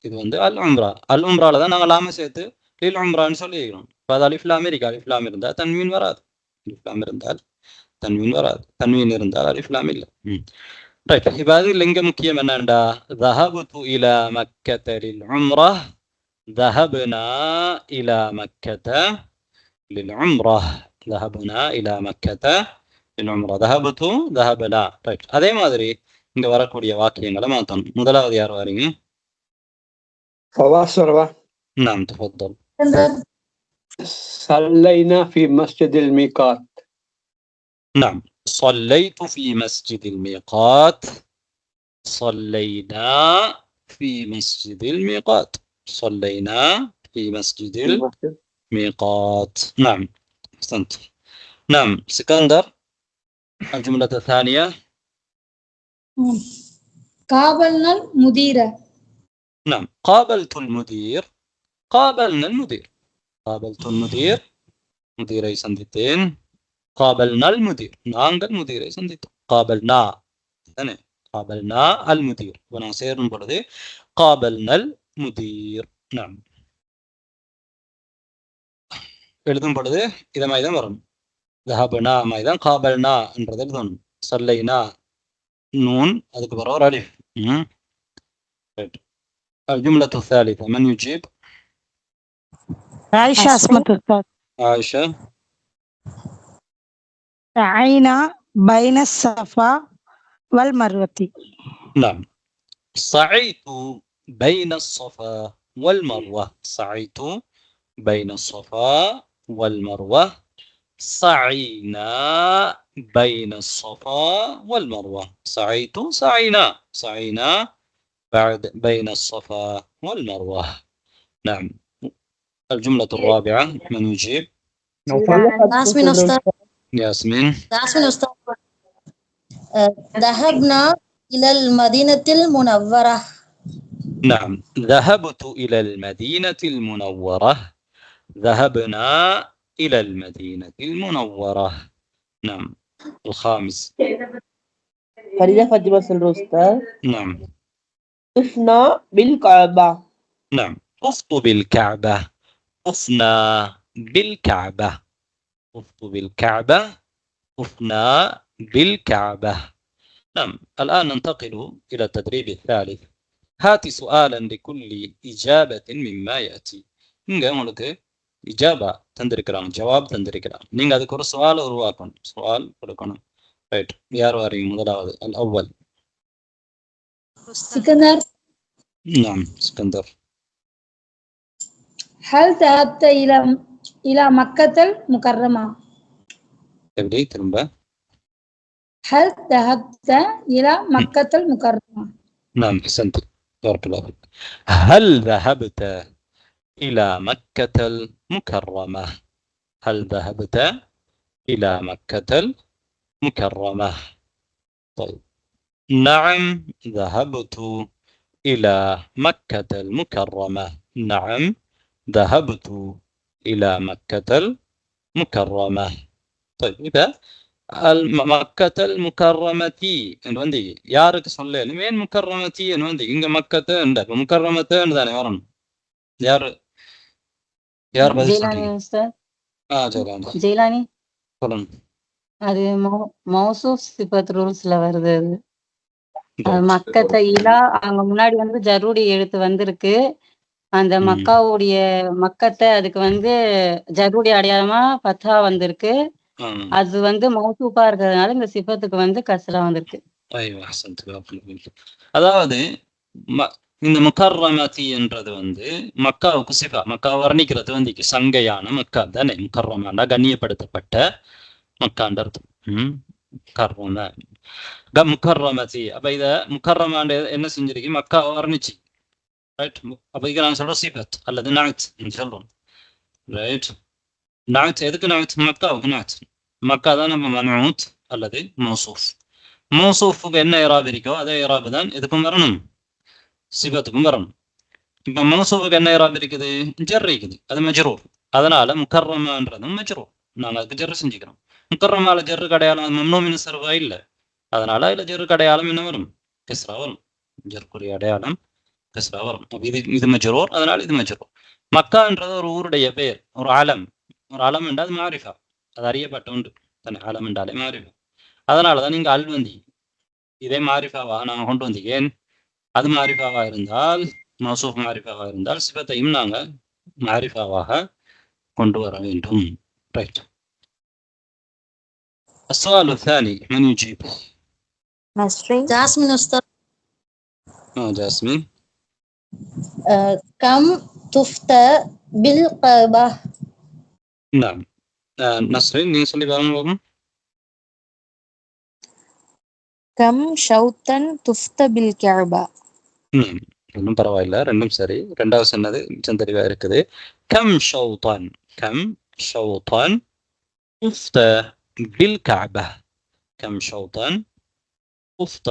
இது வந்து அல் உம்ரா. அல் உம்ரால தான் நாங்கள் லாம சேர்த்து லில் உம்ரான்னு சொல்லிக்கிறோம். இப்போ அது அலிஃப்லாம் இருக்கு. அலிஃப்லாம் இருந்தால் தன்வீன் வராது. அலிஃப்லாம் இருந்தால் தன்வீன் வராது. தன்வீன் இருந்தால் அலிஃப்லாம் இல்லை. ரைட். இப்போ அது இங்க முக்கியம் என்னண்டா, ذهبت إلى مكة للعمرة، ذهبنا إلى مكة للعمرة، ذهبنا إلى مكة للعمرة، ذهبت ذهبنا. ரைட். அதே மாதிரி இங்க வரக்கூடிய வாக்கியங்களை மாத்தணும். முதலாவது யார் வரீங்க? نعم تفضل. صلينا في مسجد الميقات. نعم صليت في مسجد الميقات. صلينا في مسجد الميقات. صلينا في مسجد الميقات. نعم أحسنت. نعم سكندر الجملة الثانية. قابلنا المدير. نعم قابلت المدير. قابلنا المدير. قابلت المدير مديري சந்தித்தேன். قابلنا المدير நாங்கள் முதிரை சந்தித்தோம். قابلنا தானே قابلنا المدير நான் சேரும் பொழுது قابلنا المدير. نعم எழுதும் பொழுது இத மாதிரி தான் வரும். ذهبنا மாதிரி தான் قابلنا என்றது எழுதணும். صلينا نون அதுக்கு பிறகு ஒரு அலிஃப். الجملة الثالثة من يجيب؟ عائشة اسمت أستاذ. عائشة. سعينا بين الصفا والمروة. نعم سعيت بين الصفا والمروة. سعيت بين الصفا والمروة. سعينا بين الصفا والمروة. سعيت سعينا. سعينا بعد بين الصفا والمروة. نعم الجملة الرابعة من يجيب؟ ياسمين أستاذ. ياسمين. ياسمين أستاذ. ذهبنا إلى المدينة المنورة. نعم ذهبت إلى المدينة المنورة. ذهبنا إلى المدينة المنورة. نعم الخامس. فريدة فاطمة سلروستا. نعم طفنا بالكعبة. نعم طفت بالكعبة. طفنا بالكعبة. طفت بالكعبة. طفنا بالكعبة. نعم الآن ننتقل إلى التدريب الثالث. هات سؤالا لكل إجابة مما يأتي. இங்க உங்களுக்கு இஜாபா தந்திருக்கிறாங்க, ஜவாப் தந்திருக்கிறாங்க. நீங்க அதுக்கு ஒரு சவால் உருவாக்கணும், சவால் கொடுக்கணும். ரைட், யார் வரீங்க முதலாவது? அல் அவ்வல். سكندر. نعم اسكندر. هل ذهبت إلى مكة المكرمة؟ எப்படி திரும்ப؟ هل ذهبت إلى مكة المكرمة؟ نعم أحسنت بارك الله فيك. هل ذهبت إلى مكة المكرمة؟ هل ذهبت إلى مكة المكرمة؟ طيب نعم ذهبت إلى مكة المكرمة. نعم ذهبت إلى مكة المكرمة. طيب إذا مكة المكرمة வந்து யாருக்கு சொல்லணும்? ஏன் முக்கர்ரமதி வந்து இங்க மக்கத்து இப்ப முக்கர்ரமத்துன்னு தானே வரணும். யார் பதில் சொல்றீங்க? ஜெயிலானி சொல்லுங்க. அது மௌசூப் சிபத் ரூல்ஸ்ல வருது. அது மக்கத்த இலா அங்க முன்னாடி வந்து ஜரூடி எழுத்து வந்திருக்கு. அந்த மக்காவுடைய மக்கத்தை அதுக்கு வந்து ஜரூடி அடையாளமா பத்தா வந்திருக்கு. அது வந்து மௌசூப்பா இருக்கிறதுனால இந்த சிபத்துக்கு வந்து கஸ்ரா வந்திருக்கு. அதாவது இந்த முக்கர்ரமதி என்றது வந்து மக்காவுக்கு சிஃபா, மக்கா வர்ணிக்கிறது வந்து சங்கையான மக்கா தானே. முக்கர்ரமாண்டா கண்ணியப்படுத்தப்பட்ட மக்காண்ட அர்த்தம். முக்கர்ரமதி. அப்ப இத முக்கர்ரமாண்ட என்ன செஞ்சிருக்கு? மக்கா வர்ணிச்சு. ரைட். அப்ப இங்க நான் சொல்ற சிஃபத் அல்லது நாத் சொல்றோம். ரைட். நாத் எதுக்கு நாத்? மக்காவுக்கு நாத். மக்கா தான் நம்ம மனூத் அல்லது மௌசூஃப். மௌசூஃபுக்கு என்ன இராப் இருக்கோ அதே இராப் தான் எதுக்கும் வரணும், சிபத்துக்கும் வரணும். இப்ப மௌசூஃபுக்கு என்ன இராப் இருக்குது? ஜர் இருக்குது, அது மஜ்ரூர். அதனால முக்கர்ரமான்றதும் மஜ்ரூர். நாங்கள் அதுக்கு ஜர் செஞ்சுக்கிறோம். முக்கர்ரமால ஜர்ரு கடையாளம் மம்னூ மின் சர்வா இல்லை. அதனால இதுல ஜர்ரு கடையாளம் என்ன வரும்? கஸ்ரா வரும். ஜர்க்குரிய அடையாளம் கஸ்ரா வரும். இது மஜ்ரூர், அதனால இது மஜ்ரூர். மக்கான்றது ஒரு ஊருடைய பேர், ஒரு ஆலம். ஒரு ஆலம் என்றால் அது மாரிஃபா, அது அறியப்பட்ட உண்டு தானே. ஆலம் என்றாலே மாரிஃபா. அதனாலதான் நீங்க அல்வந்தி இதே மாரிஃபாவா நாங்க கொண்டு வந்தீங்க. ஏன்? அது மாரிஃபாவா இருந்தால், மௌசூஃப் மாரிஃபாவா இருந்தால் சிபத்தையும் நாங்க மாரிஃபாவாக கொண்டு வர வேண்டும். ரைட். السؤال الثاني من يجيب؟ جاسمين أستاذ. جاسمين. كم طفت بالكعبة؟ نعم. نصرين நீங்க சொல்லி பாருங்க. கம் ஷௌத்தன் துஃப்த பில் கஅபா. ஒன்றும் பரவாயில்ல, ரெண்டும் சரி. ரெண்டாவது சொன்னது மிச்சம் தெளிவா இருக்குது. கம் ஷௌதான் துஃப்த பில் கஅபா. கம் ஷௌதான் துஃப்த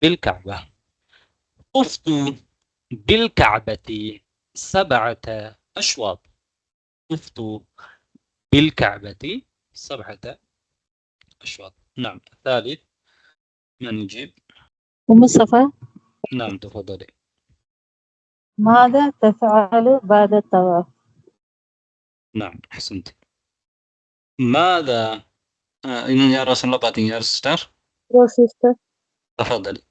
பில் கஅபா. طفت بالكعبة 7 أشواط. طفت بالكعبة 7 أشواط. نعم. الثالث من يجيب؟ صفا. نعم تفضلي. ماذا تفعل بعد الطواف؟ نعم أحسنت. ماذا يا رسول الله باتين يا سيستر. تفضلي.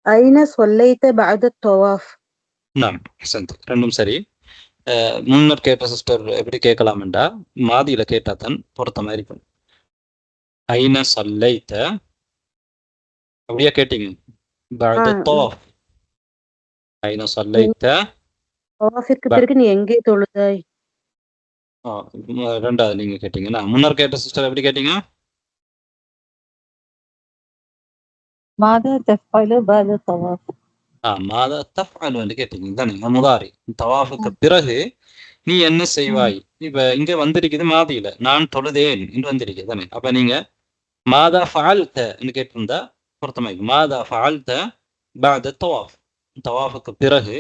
أين صليت بعد الطواف؟ نعم أحسنت. ரெண்டும் சரி. முன்னர் கேட்ட சிஸ்டர் எப்படி கேட்கலாம்டா, மாதியில கேட்டாதான் பொருத்தமா இருக்கும். ஐன சல்லைத்த அப்படியே கேட்டீங்க. بعد الطواف. ஐன சல்லைத்த. தவாஃபிற்கு பிறகு நீ எங்கே தொழுதாய்? ரெண்டாவது நீங்க கேட்டீங்கன்னா, முன்னர் கேட்ட சிஸ்டர் எப்படி கேட்டீங்க? ماذا تفعل بعد الطواف؟ மாதா தஃஅலு என்று கேட்டீங்க தானே, முதாரி. தவாஃபுக்கு பிறகு நீ என்ன செய்வாய்? இப்ப இங்க வந்திருக்குது மாதியில நான் தொழுதேன் என்று வந்திருக்குது தானே. அப்ப நீங்க மாதா ஃபஅல்த என்று கேட்டிருந்தா பொருத்தமாய். மாதா ஃபஅல்த بعد الطواف. தவாஃபுக்கு பிறகு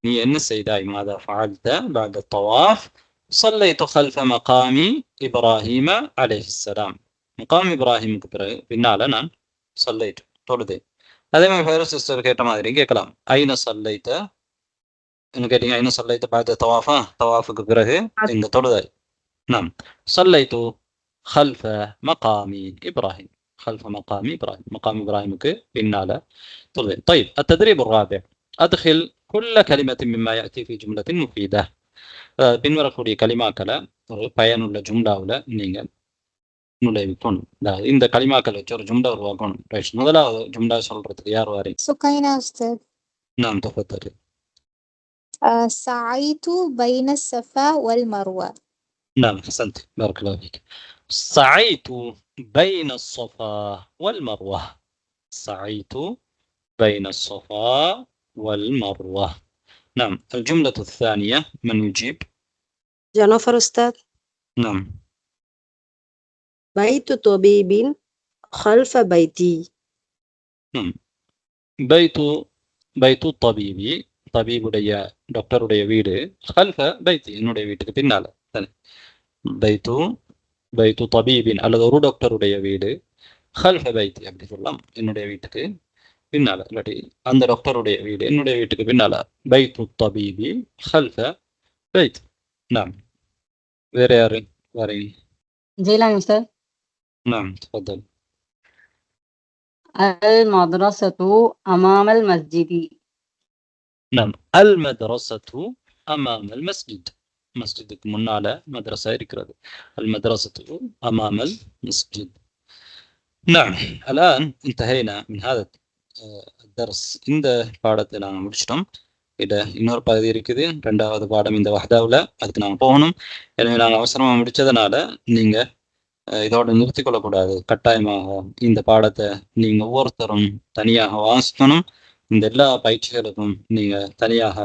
நீ என்ன செய்தாய்? மாதா ஃபஅல்த بعد الطواف. صليت خلف مقام إبراهيم عليه السلام. مقام இப்ராஹிமுக்கு பிறகு பின்னால நான் صليت தொழுதேன். அதே மாதிரி ஃபைரஸ் சிஸ்டர் கேட்ட மாதிரி கேட்கலாம். ஐன சல்லைத்த என்ன கேட்டீங்க? ஐன சல்லைத்த بعد தவாஃபா, தவாஃபுக்கு பிறகு இந்த தொழுதாய். நாம் சல்லைத்து خلف مقام إبراهيم. خلف مقام إبراهيم. مقام إبراهيمக்கு பின்னால தொழுதேன். طيب التدريب الرابع. أدخل كل كلمة مما يأتي في جملة مفيدة. பின்வரக்கூடிய கலிமாக்களை ஒரு பயனுள்ள ஜும்லாவில் நீங்க நுழைவிக்கணும். இந்த கலிமாக்கள் வச்சு ஒரு ஜும்லா உருவாக்கணும். ரைட். முதலாவது ஜும்லா சொல்றதுக்கு யார் வாரீங்க? سكينة أستاذ. نعم تفضلي. سعيت بين الصفا والمروة. نعم أحسنت بارك الله فيك. سعيت بين الصفا والمروة. سعيت بين الصفا والمروة. نعم. الجملة الثانية من يجيب؟ جنفر أستاذ. نعم. بيت طبيب خلف بيتي. بيت الطبيب. طبيبுடைய டாக்டருடைய வீடு خلف بيتي என்னுடைய வீட்டுக்கு பின்னால தானே. بيت طبيب அல்லது ஒரு டாக்டருடைய வீடு خلف بيتي அப்படி சொல்லலாம். என்னுடைய வீட்டுக்கு பின்னால, இல்லாட்டி அந்த டாக்டருடைய வீடு என்னுடைய வீட்டுக்கு பின்னால. بيت الطبيب خلف بيتي. نعم. வேற யாரு வரீங்க? ஜெயலானி உஸ்தாத். نعم تفضل. المدرسة أمام المسجد. نعم. المدرسة أمام المسجد. مسجدக்கு முன்னால மதரசா இருக்கிறது. المدرسة أمام المسجد. نعم. الآن انتهينا من هذا الدرس. இந்த பாடத்தை நாங்க முடிச்சிட்டோம். இத இன்னொரு பகுதி இருக்குது, ரெண்டாவது பாடம் இந்த வஹ்தாவுல. அதுக்கு நாங்க போகணும். எனவே நாங்க அவசரமா முடிச்சதுனால நீங்க இதோட நிறுத்தி கொள்ளக்கூடாது. கட்டாயமாக இந்த பாடத்தை நீங்க ஒவ்வொருத்தரும் தனியாக வாசிக்கணும். இந்த எல்லா பயிற்சிகளுக்கும் நீங்க தனியாக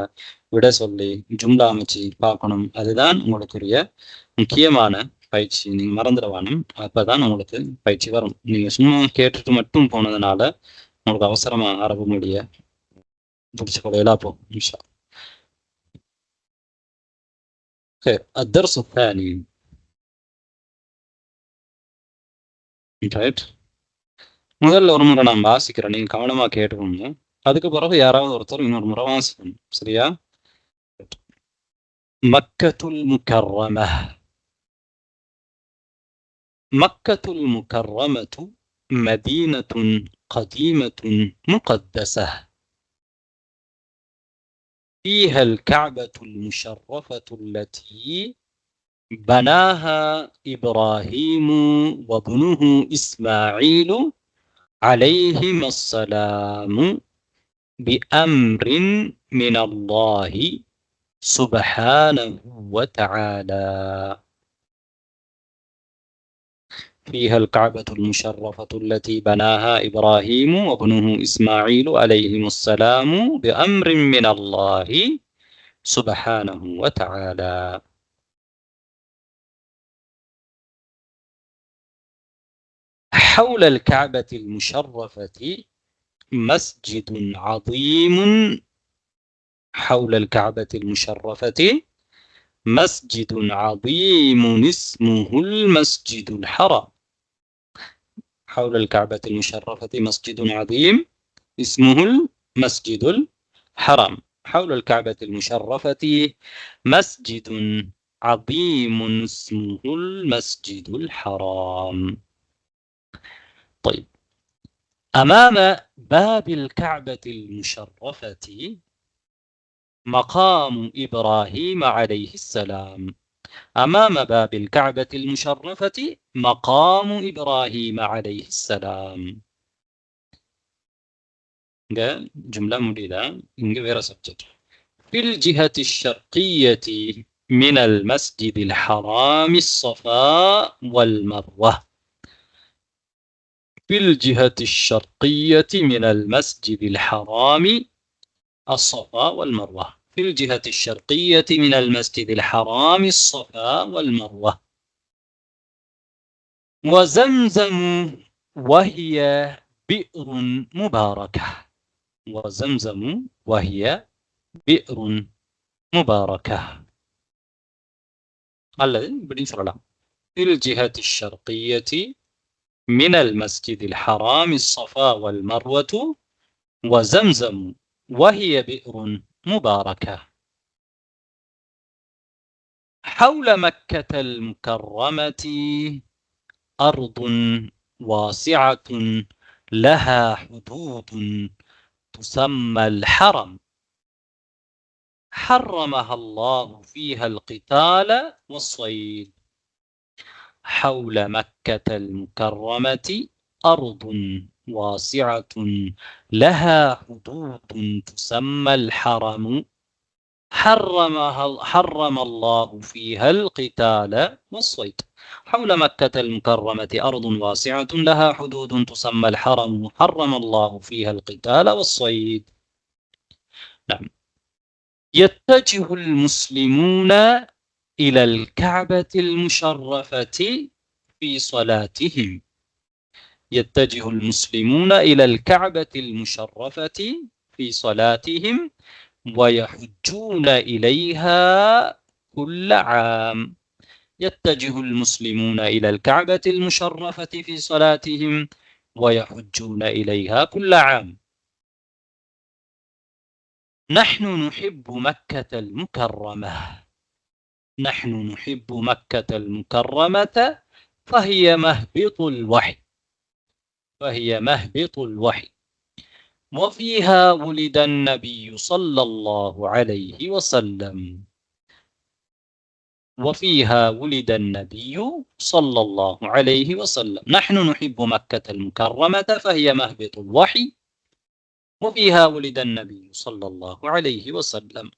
விட சொல்லி ஜும்லா அமைச்சு பார்க்கணும். அதுதான் உங்களுக்குரிய முக்கியமான பயிற்சி. நீங்க மறந்துடவானும். அப்பதான் உங்களுக்கு பயிற்சி வரும். நீங்க சும்மா கேட்டுட்டு மட்டும் போனதுனால உங்களுக்கு அவசரமா அரபு மொழிய முடிச்சு கொள்ளையில போ. இன்ஷா அல்லாஹ். الدرس الثاني. ரைட். முதல்ல ஒரு முறை நான் வாசிக்கிறேன், நீங்க கவனமா கேட்டுக்கோங்க. அதுக்கு பிறகு யாராவது ஒருத்தர் இன்னொரு முறை வாசிக்கணும். சரியா? மக்கத்துல் முக்கர்ரம. மக்கத்துல் முக்கர்ரமத்து மதீனத்துன் قديمة مقدسة فيها الكعبة المشرفة التي بناها إبراهيم وابنه إسماعيل عليهما السلام بأمر من الله سبحانه وتعالى. فيها الكعبة المشرفة التي بناها إبراهيم وابنه إسماعيل عليهم السلام بأمر من الله سبحانه وتعالى. حول الكعبة المشرفة مسجد عظيم. حول الكعبة المشرفة مسجد عظيم اسمه المسجد الحرام. حول الكعبة المشرفة مسجد عظيم اسمه المسجد الحرام. حول الكعبة المشرفة مسجد عظيم اسمه المسجد الحرام. طيب، أمام باب الكعبة المشرفة مقام إبراهيم عليه السلام. أمام باب الكعبة المشرفة مقام إبراهيم عليه السلام. جملة مفيدة. في الجهة الشرقية من المسجد الحرام الصفا والمروة. في الجهة الشرقية من المسجد الحرام الصفا والمروة. في الجهة الشرقية من المسجد الحرام الصفا والمروة. وزمزم وهي بئر مباركة. وزمزم وهي بئر مباركة. الذي بدين سرلا. في الجهة الشرقية من المسجد الحرام الصفا والمروة وزمزم وهي بئر مباركة. حول مكة المكرمة أرض واسعة لها حدود تسمى الحرم. حرمها الله فيها القتال والصيد. حول مكة المكرمة أرض واسعة لها حدود تسمى الحرم. حرم الله فيها القتال والصيد. حول مكة المكرمة أرض واسعة لها حدود تسمى الحرم. حرم الله فيها القتال والصيد. نعم. يتجه المسلمون إلى الكعبة المشرفة في صلاتهم. يتجه المسلمون إلى الكعبة المشرفة في صلاتهم ويحجون إليها كل عام. يتجه المسلمون إلى الكعبة المشرفة في صلاتهم ويحجون إليها كل عام. نحن نحب مكة المكرمة. نحن نحب مكة المكرمة فهي مهبط الوحي. فهي مهبط الوحي. وفيها ولد النبي صلى الله عليه وسلم. وفيها ولد النبي صلى الله عليه وسلم. نحن نحب مكة المكرمة فهي مهبط الوحي وفيها ولد النبي صلى الله عليه وسلم.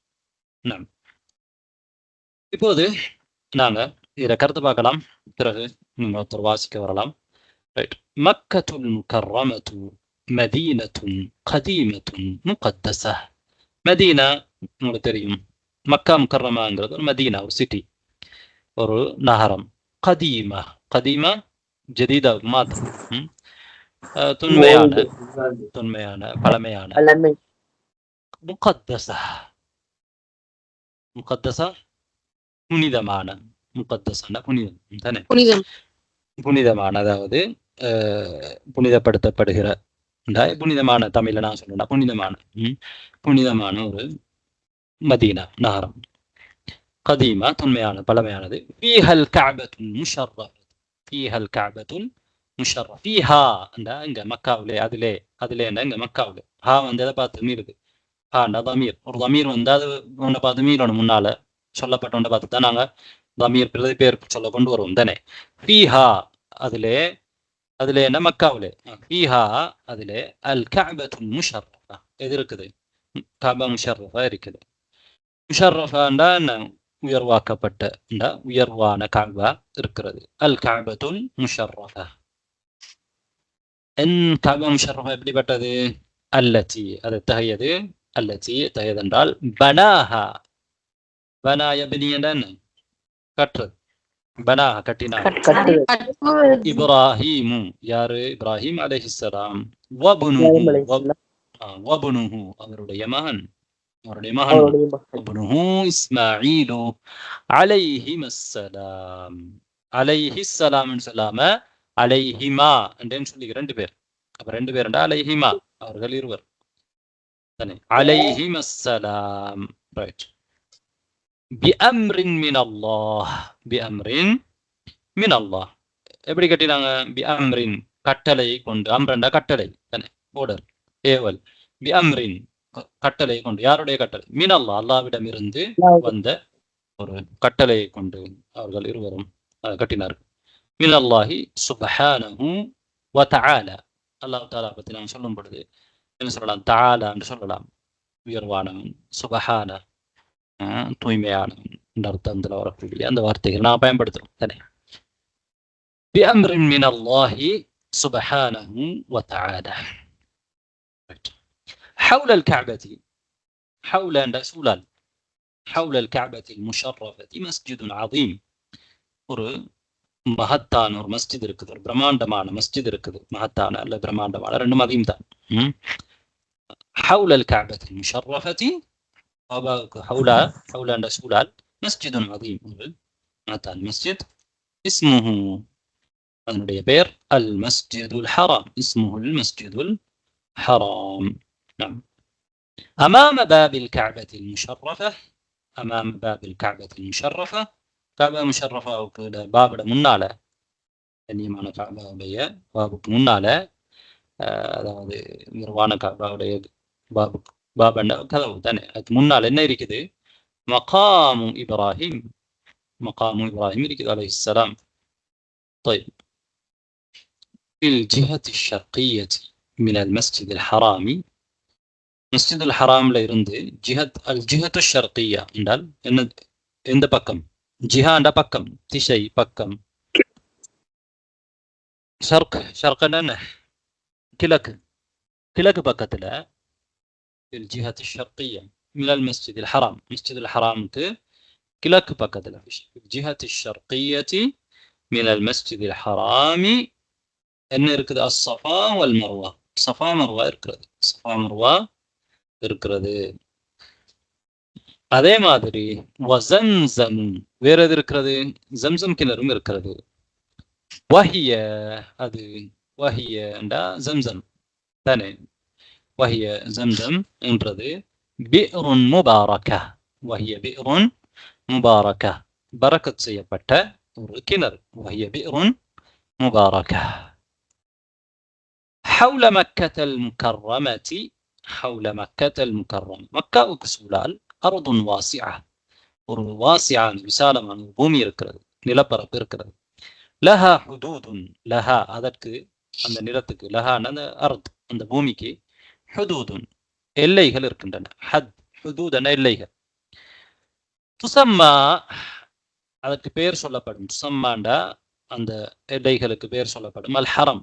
نعم. இப்போது நாங்க இத கருத்து பார்க்கலாம். பிறகு நீங்க ஒருத்தர் வாசிக்க வரலாம். ரைட். மக்கத்துல் முகர்ரமத்து மதீனத்துன் கதீமத்துன் முகத்தஸா. மதீனா உங்களுக்கு தெரியும். மக்கா முகர்ரமாங்கிறது ஒரு மதீனா, ஒரு சிட்டி, ஒரு நகரம். கதீமா, கதீமா ஜதீதா மாத்திரம். தொன்மையான, தொன்மையான, பழமையான. முகத்தஸா, முகத்தஸா புனிதமான. முகத்தஸான புனிதம் தானே? புனிதம். புனிதமான, அதாவது புனிதப்படுத்தப்படுகிற, புனிதமான தமிழ்ல நான் சொல்றேன் புனிதமான, புனிதமான ஒரு மதீனா நகரம். கதீமா தொன்மையான, பழமையானது. ஃபீஹல் கஅபத்துல் முஷர்ரஃப. ஃபீஹல் கஅபத்துல் முஷர்ரஃப. ஃபீஹா இங்க மக்காவுல, அதிலே இங்க மக்காவுல. ஹா வந்து எதை பார்த்து மீறுது? ஹாண்டா தமீர். ஒரு தமீர் வந்து அது ஒன்றை பார்த்து மீறணும். முன்னால சொல்லப்பட்ட ஒன்றை பார்த்து தான் நாங்க தமீர் பிரதி பேர் சொல்ல கொண்டு வருவோம் தானே. ஃபீஹா அதிலே என்ன மக்காவுல. ஃபீஹா அதிலே அல் கஅபத்துல் முஷர்ரஃப எது இருக்குது? கஅபா முஷர்ரஃபா இருக்குது. முஷர்ரஃபாண்டா என்ன? உயர்வாக்கப்பட்ட உயர்வான கஅபா இருக்கிறது. அல் கஅபத்துல் முஷர்ரஃபா. கஅபா முஷர்ரஃபா எப்படிப்பட்டது? அல்லதி, அது தஹியது. அல்லதி தஹியது என்றால் பனாஹா. பனா யப்னி என்றால் கட்டுறது. பனாஹா கட்டினார். இப்ராஹீமு, யாரு? இப்ராஹிம் அலைஹிஸ்ஸலாம். வபுனுஹு, அவருடைய மகன். வபுனுஹு இஸ்மாஈலு அலைஹிமஸ்ஸலாம். அலைஹிஸ்ஸலாம் சொல்லாம அலைஹிமா என்று சொல்லி ரெண்டு பேர். அப்ப ரெண்டு பேர் என்றால் அலைஹிமா, அவர்கள் இருவர். அலைஹிமஸ்ஸலாம். ரைட். பிஅம்ரின் மினல்லாஹ். பிஅம்ரின் மினல்லாஹ் எப்படி கட்டினாங்க? பிஅம்ரின், கட்டளையை கொண்டு. அம்ரண்டா கட்டளை தானே, ஆர்டர், ஏவல். பிஅம்ரின், கட்டளை கொண்டு. யாருடைய கட்டளை? மினல்லாஹ், அல்லாஹ்விடம் இருந்து வந்த ஒரு கட்டளையை கொண்டு அவர்கள் இருவரும் கட்டினார்கள். மினல்லாஹி சுப்ஹானஹு வ தஆலா. அல்லாஹ் தஆலா பத்தி நாம் சொல்லும் பொழுது என்ன சொல்லலாம்? தஆலா என்று சொல்லலாம், உயர்வானவன். சுப்ஹான, தூய்மையானவன் என்ற அர்த்தத்தில் வரக்கூடிய அந்த வார்த்தைகள் நான் பயன்படுத்துறோம் தானே. பிஅம்ரின் மினல்லாஹி சுப்ஹானஹு வ தஆலா. حول الكعبة. حول عند سولال. حول الكعبة المشرفة مسجد عظيم. ஒரு மகத்தான ஒரு மஸ்ஜித் இருக்குது, ஒரு பிரம்மாண்டமான மஸ்ஜித் இருக்குது. மகத்தான அல்ல பிரம்மாண்டமான, ரெண்டும் அதிகம் தான். حول الكعبة المشرفة. حول عند سولال مسجد عظيم. مهتان مسجد. اسمه، அதனுடைய பேர் அல் மஸ்ஜிதுல் ஹராம். اسمه المسجد الحرام. نعم. أمام باب الكعبة المشرفة. أمام باب الكعبة المشرفة. كعبة مشرفة أو باب முன்னால, கண்ணியமான கஅபாவுடைய பாபுக்கு முன்னால, அதாவது நிர்வாண கஅபாவுடைய பாபண்ட கதவு தானே, அதுக்கு முன்னால என்ன இருக்குது? மகாமு இப்ராஹிம். மகாமு இப்ராஹிம் இருக்குது அலைஹிஸ்ஸலாம். طيب. في الجهة الشرقية من المسجد الحرام. مسجد الحرام ல இருந்து الجهة الشرقية என்றால் என்ன? எந்த பக்கம்? ஜிஹா என்ற பக்கம், திசை, பக்கம். ஷர்க்னா கிழக்கு. கிழக்கு பக்கத்துல الجهة الشرقية من المسجد الحرام. مسجد الحرام கிழக்கு பக்கத்துல. الجهة الشرقية من المسجد الحرام என்ன இருக்குது? الصفا والمروة. صفا மர்வா இருக்கிறது. صفا மர்வா இருக்கிறது. அதே மாதிரி வஸம்ஸம், வேற எது இருக்கிறது? ஜம்சம் கிணறும் இருக்கிறது. வஹிய, அது வஹிய என்றா ஜம்சம் தானே. வஹிய ஜம்சம் என்றது பிஅருன் முபாரக்கா. வஹிய பிஅருன் முபாரக்கா, பரக்கத் செய்யப்பட்ட ஒரு கிணறு. வஹிய பிஅருன் முபாரக்கா. حول مكة المكرمة. حول مكة المكرمة. மக்காவுக்கு சூழல் أرض واسعة. ஒரு வாசியான விசாலமான பூமி இருக்கிறது, நிலப்பரப்பு இருக்கிறது. லஹா ஹுதூதுன். லஹா, அதற்கு, அந்த நிலத்துக்கு, லஹான அந்த அர்த், அந்த பூமிக்கு, ஹுதூதுன், எல்லைகள் இருக்கின்றன. ஹத், ஹுதூதன எல்லைகள். துசம்மா, அதற்கு பெயர் சொல்லப்படும். துசம்மாண்டா அந்த எல்லைகளுக்கு பெயர் சொல்லப்படும். அல் ஹரம்,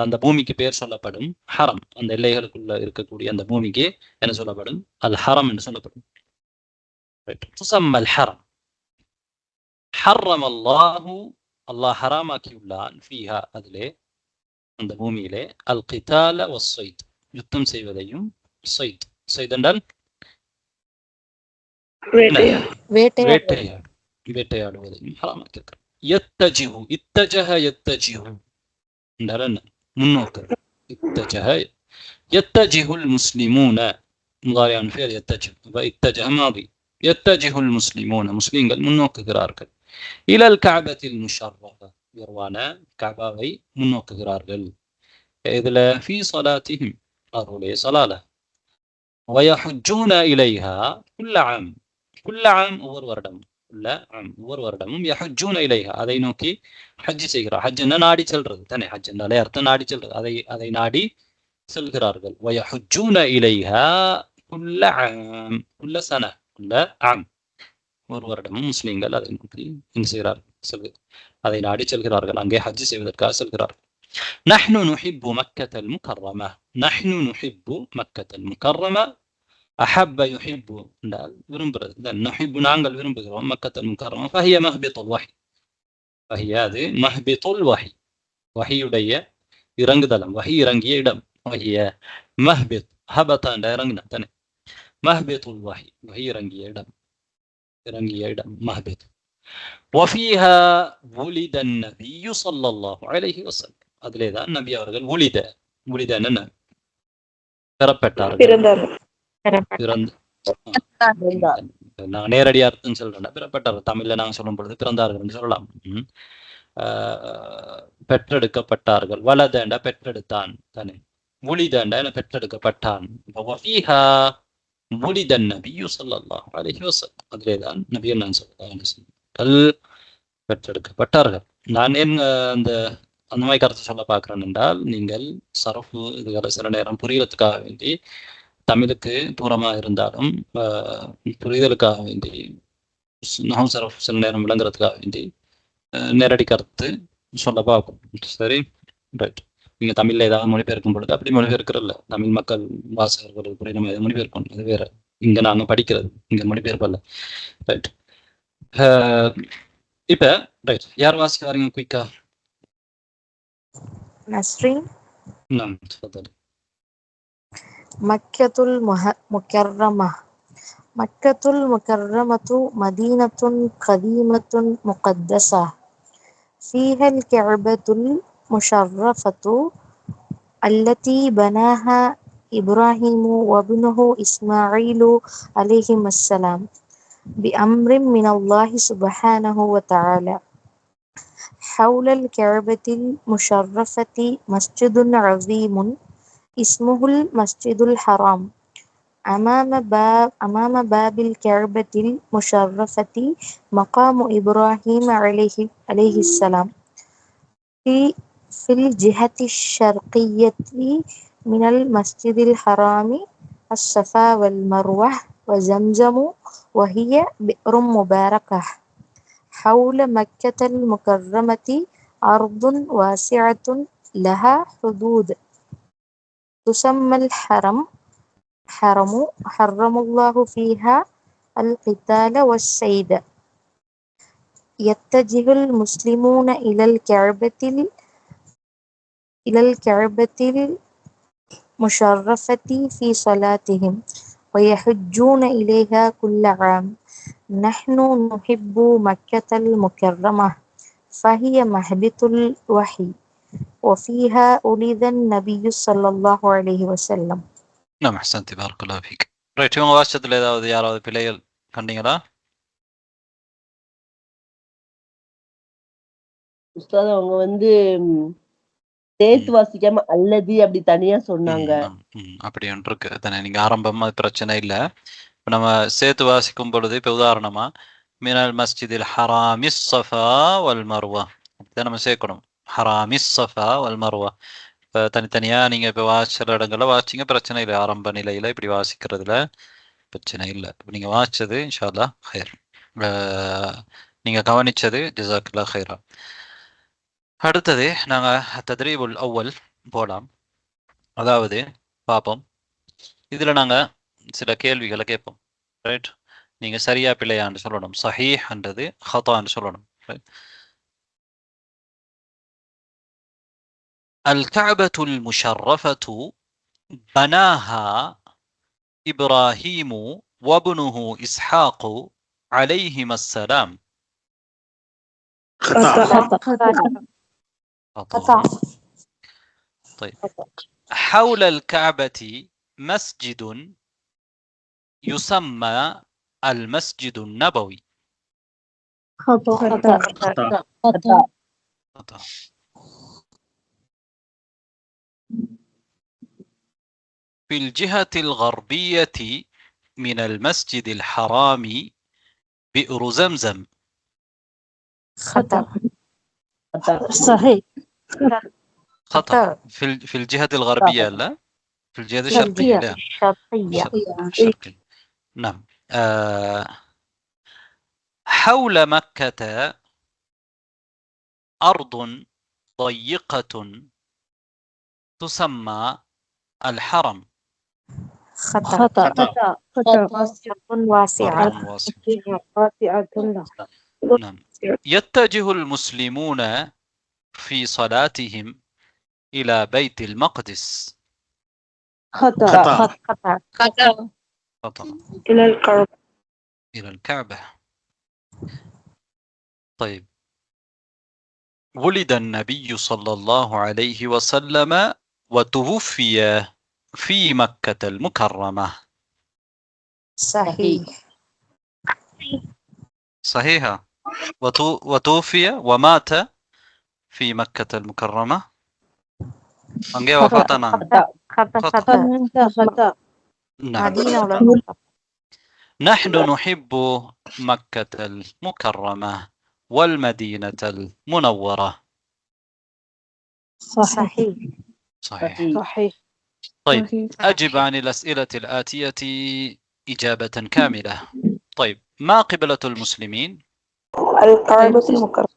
அந்த பூமிக்கு பெயர் சொல்லப்படும். ஹரம், அந்த எல்லைகளுக்குள்ள இருக்கக்கூடிய அந்த பூமிக்கு என்ன சொல்லப்படும்? அல் ஹரம் என்று சொல்லப்படும். துசம்மா அல் ஹரம். ஹர்ரம் அல்லாஹு, அல்லாஹ் ஹராமாக்கியுள்ளான். ஃபீஹா, அதிலே, அந்த பூமியிலே, அல் கிதால வஸ்ஸைத், யுத்தம் செய்வதையும். சைத், சைத் என்றால் வேட்டையாடுவதையும் ஹராமாக்கியிருக்கிறார். யத்தஜிஹு, இத்தஜஹ யத்தஜிஹு என்றால் என்ன? முன்னோக்கு. இத்தஜஹ யத்தஜிஹுல் முஸ்லிமூன. முதாரியான ஃபிஅல் யத்தஜிஹு. இத்தஜஹ மாதி. யத்தஜிஹுல் முஸ்லிமூன, முஸ்லிம்கள் முன்னோக்குகிறார்கள். இலல் கஅபத்தில் முஷர்ரஃபா, உயர்வான கஅபாவை முன்னோக்குகிறார்கள். இதுல ஃபீ ஸலாத்திஹிம், அவருடைய ஸலால. வயஹுஜ்ஜூன இலைஹா குல்ல ஆம். குல்ல ஆம், ஒவ்வொரு வருடம். குல்ல ஆம், ஒவ்வொரு வருடமும். யஹுஜ்ஜூன இலைஹா, அதை நோக்கி ஹஜ் செய்கிறார். ஹஜ்னா நாடி செல்றது தானே. ஹஜ் என்றாலே அர்த்தம் நாடி செல்றது. அதை நாடி செல்கிறார்கள். வயஹுஜ்ஜூன இலைஹா குல்ல ஆம். குல்ல சன, குல்ல ஆம். ஒரு வருடமும் முஸ்லீம்கள் அதை நோக்கி அதை நாடி செல்கிறார்கள், அங்கே ஹஜ் செய்வதற்காக செல்கிறார்கள். நஹ்னு நுஹிப்பு மக்கத்தல் முகர்ரம, நஹ்னு நுஹிப்பு மக்கத்தல் முகர்ரம, அஹப்ப யுஹிப்பு என்றால் விரும்புகிறது, நுஹிப்பு நாங்கள் விரும்புகிறோம், மக்கத்தல் முகர்ரம ஃபஹிய மஹ்பித்துல் வஹி, ஃபஹிய அது மஹ்பித்துல் வஹி, வஹியுடைய இறங்குதளம், வஹி இறங்கிய இடம், வஹிய மஹ்பித் ஹபத என்ற இறங்கின தானே, மஹ்பித்துல் வஹி வஹி இறங்கிய இடம் மஹ்பித். وفيها ولد النبي صلى الله عليه وسلم, அதிலேதான் நபி அவர்கள் உலித என்ன பெறப்பட்டார்கள், நான் நேரடி அர்த்தம் சொல்றேன், பெறப்பட்டார்கள். தமிழ்ல நாங்க சொல்லும் பொழுது பிறந்தார்கள் சொல்லலாம், பெற்றெடுக்கப்பட்டார்கள். வலதண்டா பெற்றெடுத்தான் தானே, உலிதண்டா என்ன பெற்றெடுக்கப்பட்டான். உலிதன் நபியு ஸல்லல்லாஹு அலைஹி வஸல்லம், அதிலேதான் நபி நான் சொல்றேன் பெற்றெடுக்கப்பட்டார்கள். நான் ஏன் அந்த மாதிரி கருத்து சொல்ல பார்க்கிறேன் என்றால், நீங்கள் சரஃபு இதுகளை சில நேரம் புரியறதுக்காக வேண்டி, தமிழுக்கு தூரமாக இருந்தாலும் புரிதலுக்காக வேண்டி, சரஃப் சில நேரம் விளங்குறதுக்காக வேண்டி நேரடி கருத்து சொல்ல பார்க்கும். சரி, ரைட். நீங்க தமிழ்ல ஏதாவது மொழிபெயர்க்கும் பொழுது அப்படி மொழிபெயர்க்கிறல்ல, தமிழ் மக்கள் வாசகர்கள் புரிய நம்ம மொழிபெயர்க்கணும், அது வேற. இங்க நாங்க படிக்கிறது, இங்க மொழிபெயர்ப்பல்ல. ரைட். இப்ப ரைட், யார் வாசிக்க வரீங்க குயிக்கா? நஸ்ரீன். நாம் தஃதல். மக்கத்துல் முகர்ரம, மக்கத்துல் முகர்ரமத்து மதீனத்துன் கதீமத்துன் முகத்தஸா, ஃபீஹல் கஅபத்துல் முஷர்ரஃபத்து அல்லதி பனாஹா இப்ராஹீமு வப்னுஹு இஸ்மாஈலு அலைஹிமஸ்ஸலாம் بأمر من الله سبحانه وتعالى. حول الكعبة المشرفة مسجد عظيم اسمه المسجد الحرام. أمام باب الكعبة المشرفة مقام إبراهيم عليه السلام في الجهة الشرقية من المسجد الحرام الصفا والمروة وزمزم وهي بئر مباركة. حول مكة المكرمة أرض واسعة لها حدود تسمى الحرم، حرم الله فيها القتال والصيد. يتجه المسلمون إلى الكعبة المشرفة في صلاتهم ويحجون إليها كل عام. نحن نحب مكة المكرمة فهي مهبط الوحي وفيها ولد النبي صلى الله عليه وسلم. نعم أحسنت بارك الله فيك. ரைட், இவங்க வாசிச்சதுல யாராவது பிழைகள் கண்டீங்களா? உஸ்தாத் அவங்க சேர்த்து வாசிக்காம அல்லது அப்படி தனியா சொன்னாங்க. அப்படி ஒன்று இருக்கு தானே, நீங்க ஆரம்பமா பிரச்சனை இல்லை. இப்போ நம்ம சேர்த்து வாசிக்கும் பொழுது, இப்போ உதாரணமா மினல் மஸ்ஜிதில் ஹராமிஸ் ஸஃபா வல் மர்வா, அப்படிதான் நம்ம சேர்க்கணும். ஹராமிஸ் ஸஃபா வல் மர்வா. இப்போ தனித்தனியா நீங்க இப்போ வாசிக்கிற இடங்கள்ல வாசிங்க, பிரச்சனை இல்லை. ஆரம்ப நிலையில இப்படி வாசிக்கிறதுல பிரச்சனை இல்லை. இப்போ நீங்க வாசிச்சது இன்ஷா அல்லாஹ் ஹைர், நீங்க கவனிச்சது ஜஸாக்கல்லாஹ் ஹைரா. அடுத்தது நாங்க தத்ரீபுல் அவ்வல் போலாம். அதாவது பார்ப்போம், இதுல நாங்க சில கேள்விகளை கேட்போம். ரைட், நீங்க சரியா பிள்ளையான்னு சொல்லணும், சஹீஹ்ன்றது ஹதான்னு சொல்லணும். الكعبة المشرفة بناها إبراهيم وابنه إسحاق عليهما السلام. خطأ. طيب، حول الكعبة مسجد يسمى المسجد النبوي. خطأ. في الجهة الغربية من المسجد الحرام بئر زمزم. خطأ. صحيح. خطأ. في الجهة الغربية، لا في الجهة الشرقية. لا الشرقية. الشرقية. نعم. حول مكة أرض ضيقة تسمى الحرم. خطأ. واسعة. أرض واسعة. نعم. يتجه المسلمون في صلاتهم إلى بيت المقدس. خطأ. خطأ. إلى الكعبة. طيب. ولد النبي صلى الله عليه وسلم وتوفي في مكة المكرمة. صحيحة. وتوفي ومات في مكة المكرمة. أنجي وفاتنا. خطأ. نعم. نحن نحب مكة المكرمة والمدينة المنورة. صحيح. طيب أجب عن الأسئلة الآتية إجابة كاملة. طيب ما قبلة المسلمين؟ الكعبة المكرمة.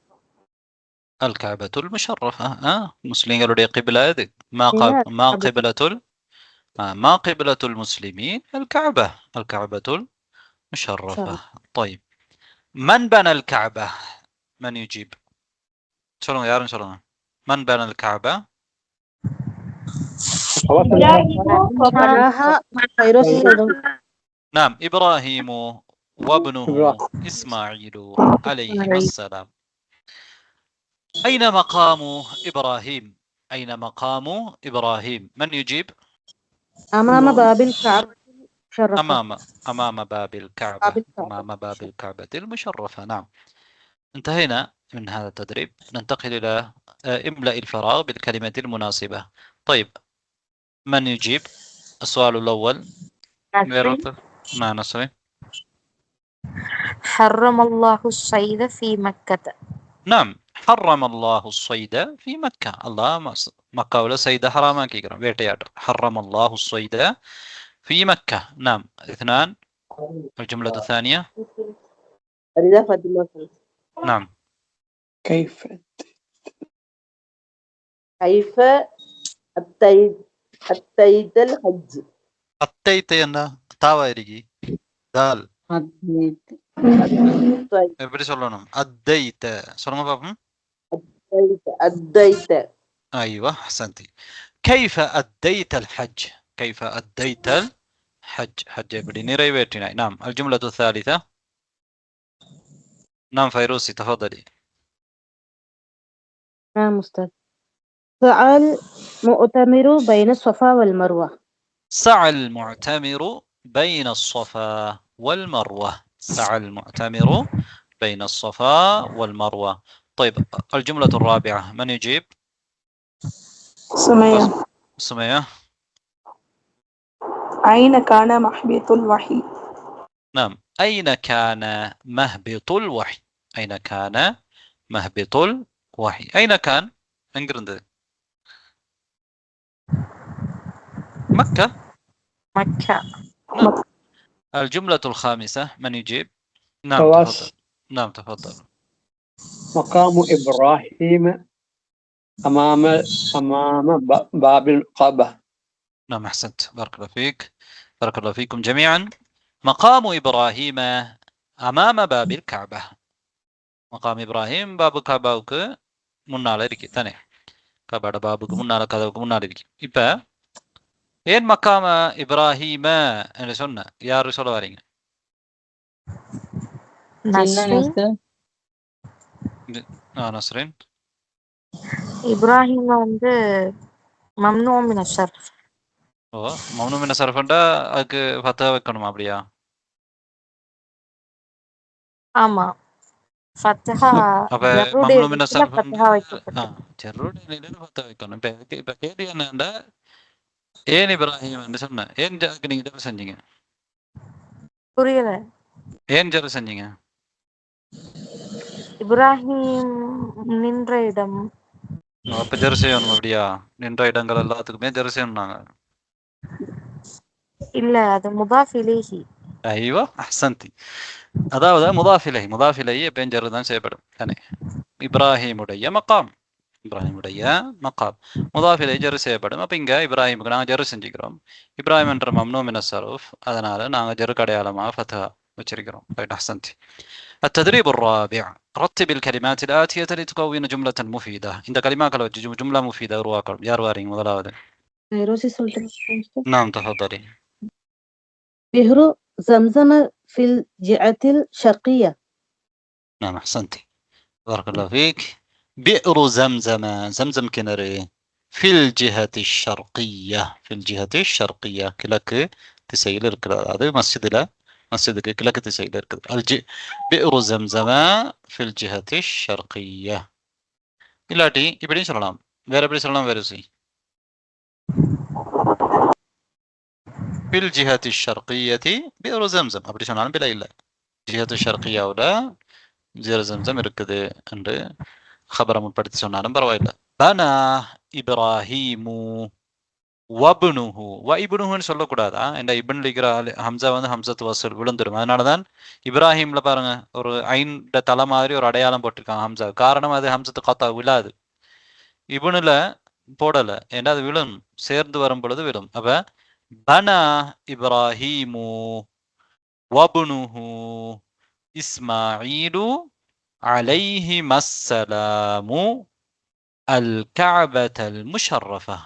الكعبة المشرفة. المسلمين قالوا لي قبلة هذه. ما قبلة المسلمين؟ الكعبة المشرفة. طيب من بنى الكعبة؟ من يجيب؟ شلون يا شلون؟ من بنى الكعبة؟ نعم إبراهيم وابنه إسماعيل عليهما السلام. أين مقام إبراهيم؟ من يجيب؟ أمام باب الكعبة المشرفة. أمام باب الكعبة المشرفة. نعم. انتهينا من هذا التدريب. ننتقل إلى إملأ الفراغ بالكلمة المناسبة. طيب من يجيب السؤال الأول؟ نسرين. حرم الله الصيد في مكة. نعم حرم الله الصيد في مكة. الله مكة ولا صيد حراما كيكرا بيتياد. حرم الله الصيد في مكة. نعم. 2. الجملة الثانية. نعم. كيف أتيت الحج؟ أتيت أنا تاويري دال. எப்படி சொல்லணும்? أديت சொல்லுங்க பாப்போம். أديت. أيوة أحسنتي. كيف أديت الحج؟ حج எப்படி நிறைவேற்றினாய்? نعم. الجملة الثالثة. نعم فيروسي تفضلي. نعم أستاذ. سعى المعتمر بين الصفا والمروة. سعى المعتمر بين الصفا والمروة. بين الصفا والمروة. طيب الجملة الرابعة من يجيب؟ سمية. أين كان مهبط الوحي؟ نعم أين كان مهبط الوحي؟ أين كان؟ انقرند. مكة. نعم. الجملة الخامسة من يجيب؟ نعم تفضل. مقام إبراهيم أمام باب الكعبة. نعم أحسنت. بارك الله فيكم جميعا. مقام إبراهيم أمام باب الكعبة. مقام إبراهيم باب الكعبة முன்னால இருக்கு தானே. கபாட பாபுக்கு முன்னால கதவுக்கு முன்னாடி இருக்கு. இப்ப ஏன் மக்காம இப்ராஹீம என்று சொன்ன யாரு சொல்ல வரீங்க? நஸ்ரின். இப்ராஹிம் வந்து மம்னூ மின ஷர்ஃப். மம்னூ மின ஷர்ஃப்ண்டா அதுக்கு ஃபத்ஹா வைக்கணுமா அப்படியா? ஆமா. ஃபத்ஹா மம்னூ மின ஷர்ஃப் ஃபத்ஹா வைக்கணும். இப்ப கேள்வி என்னன்னா ஏன் இப்ராஹிம் என்று சொன்ன ஏன் அதுக்கு நீங்க ஜர் செஞ்சீங்க? புரியல. ஏன் ஜர் செஞ்சீங்க? இப்ராஹிம் நின்ற இடம். அப்ப ஜர் செய்யணும் அப்படியா? நின்ற இடங்கள் எல்லாத்துக்குமே ஜர் செய்யணும் நாங்க. இல்ல அது முதாஃப் இலைஹி. ஐவா அஹ்சந்தி. அதாவது முதாஃப் இலைஹி எப்பயும் ஜர் தான் செய்யப்படும் தானே. இப்ராஹிமுடைய மகாம், இப்ராஹிமுடைய மகாம் முதாஃப் இலைஹி ஜர் செய்யப்படும். அப்ப இங்க இப்ராஹிமுக்கு நாங்க ஜர் செஞ்சுக்கிறோம். இப்ராஹிம் என்ற மம்னூ மின ஸரஃப், அதனால நாங்க ஜருக்கு அடையாளமாக ஃபத்ஹா வச்சிருக்கிறோம். ரைட் அஹ்சந்தி. التدريب الرابع رتب الكلمات الآتية لتكون جملة مفيدة. இந்த கலிமாக்களை வச்சு ஜும்லா முஃபீதா உருவாக்கணும். யார் வாரீங்க முதலாவது? ரோசி சொல்லிட்டு نعم تفضلي. بئر زمزم في الجهة الشرقية. نعم أحسنتي بارك الله فيك. بئر زمزم، زمزم كنري في الجهة الشرقية، في الجهة الشرقية கிழக்கு திசையில் இருக்கிறது. அது مسجدك கிழக்கு திசையில் இருக்குது. بئر زمزم في الجهة الشرقية. இல்லாட்டி இப்படி சொல்லலாம். வேற எப்படி சொல்லலாம்? வேற في الجهة الشرقية بئر زمزم அப்படி சொன்னாலும் பிழை இல்லை. ஜிஹத்து ஷர்கியாவோட ஜிஹர் ஜம்சம் இருக்குது என்று خبரை முற்படுத்தி சொன்னாலும் பரவாயில்லை. பனா இப்ராஹீமு வப்னுஹு. இப்னுஹுன்னு சொல்லக்கூடாதா? இந்த இப்னு லிக்கிற ஹம்சா வந்து ஹம்சத்து வசூல் விழுந்துடும். அதனாலதான் இப்ராஹிம்ல பாருங்க ஒரு ஐன் தலை மாதிரி ஒரு அடையாளம் போட்டிருக்காங்க ஹம்சா. காரணம் அது ஹம்சத்து கத்தா விழாது. இப்னுல போடல, ஏன்னா அது விழும், சேர்ந்து வரும் பொழுது விழும். அப்ப பனா இப்ராஹீமு வப்னுஹு இஸ்மாஈலு அலைஹிமஸ்ஸலாமு அல் கஅபத்தல் முஷர்ரஃபா.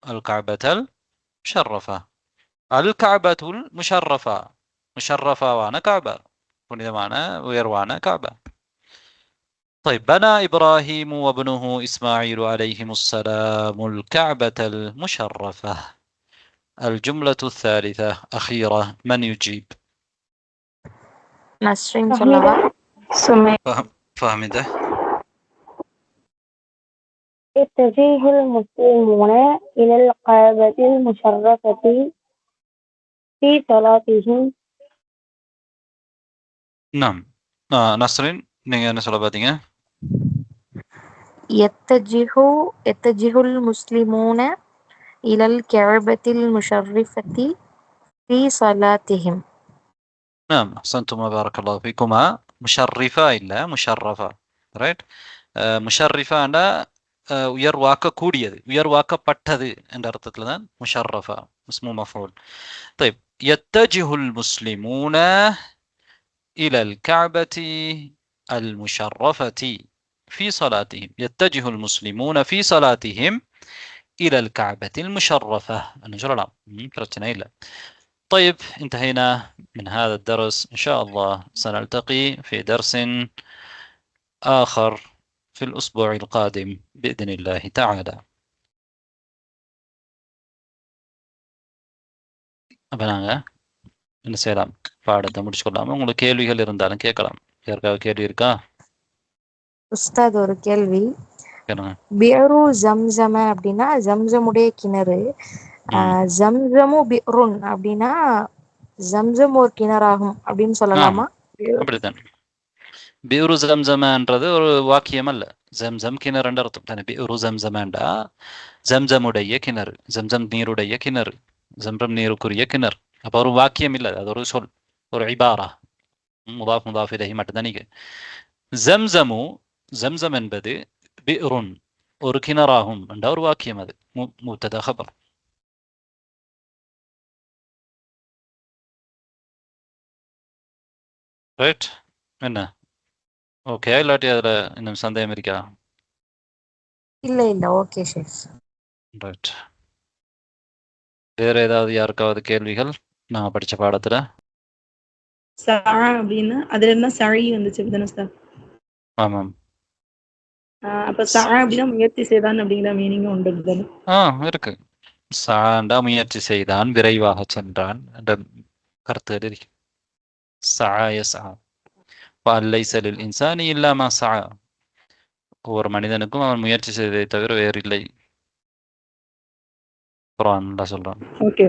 الكعبة المشرفة، الكعبة المشرفة، مشرفة وانا كعبة، هنا معنا ويروانا كعبة. طيب بنى إبراهيم وابنه إسماعيل عليهم السلام الكعبة المشرفة. الجملة الثالثة أخيرة، من يجيب؟ نسرين صلوات. فهم ده؟ يتجه المسلمون إلى الكعبة المشرفة في صلاتهم. نعم. نسرين நீங்க என்ன சொல்ல பாத்தீங்க? يتجه المسلمون إلى الكعبة المشرفة في صلاتهم. نعم أحسنتم بارك الله فيكما. مشرفة إلا مشرفة. right. مشرفة أنا உயர்வாக்க கூடியது, உயர்வாக்கப்பட்டது என்ற அர்த்தத்தில் தான் முஷர்ரஃபா இஸ்மு மஃஊல். طيب يتجه المسلمون إلى الكعبة المشرفة في صلاتهم. يتجه المسلمون في صلاتهم إلى الكعبة المشرفة. أنا جرى பிரச்சனை இல்லை. طيب انتهينا من هذا الدرس. إن شاء الله سنلتقي في درس آخر في الأسبوع القادم بإذن الله تعالى. அப்போ நாங்கள் என்ன செய்யலாம், பாடத்தை முடிச்சுக்கொள்ளாமல் உங்களுக்கு கேள்விகள் இருந்தாலும் கேட்கலாம். யாருக்காவது கேள்வி இருக்கா? உஸ்தாத் ஒரு கேள்வி. பியரு ஜம்சம அப்படின்னா ஜம்சமுடைய கிணறு, ஜம்சமு பியருன் அப்படின்னா ஜம்சம் ஒரு கிணறாகும் அப்படின்னு சொல்லலாமா? அப்படித்தான். பியூரு ஜம்சமன்றது ஒரு வாக்கியம் அல்ல. ஜம்சம் கிணறு என்ற அர்த்தம் தானே. பியூரு ஜம்சமண்டா ஜம்சமுடைய கிணறு, ஜம்சம் நீருடைய கிணறு, ஜம்சம் நீருக்குரிய கிணறு. அப்போ ஒரு வாக்கியம் இல்லை, அது ஒரு சொல், ஒரு இபாரா, முதாஃப் முதாஃப் இலைஹி மட்டும்தான். நீங்க ஜம்சமு, ஜம்சம் என்பது பியூருன் ஒரு கிணறாகும் என்ற ஒரு வாக்கியம். அது முப்ததா ஹபர். ரைட். என்ன ஓகே, இல்லாட்டி அதில் இன்னும் சந்தேகம் இருக்கா? இல்ல ஓகே ஷேஃப். ரைட். வேற ஏதாவது யாருக்காவது கேள்விகள் நான் படிச்ச பாடத்துல? அப்படின்னு அதுல இருந்தா சழி வந்துச்சு சார். ஆமாம். அப்ப அப்படின்னா முயற்சி செய்தான் அப்படிங்கிற மீனிங் உண்டு. இருக்கு. சாண்டா முயற்சி செய்தான், விரைவாக சென்றான் என்ற கருத்து இருக்கு. இன்சானி இல்லாம சா, ஒவ்வொரு மனிதனுக்கும் அவன் முயற்சி செய்ததை தவிர வேறு இல்லை. குர்ஆன்ல சொல்றான். ஓகே.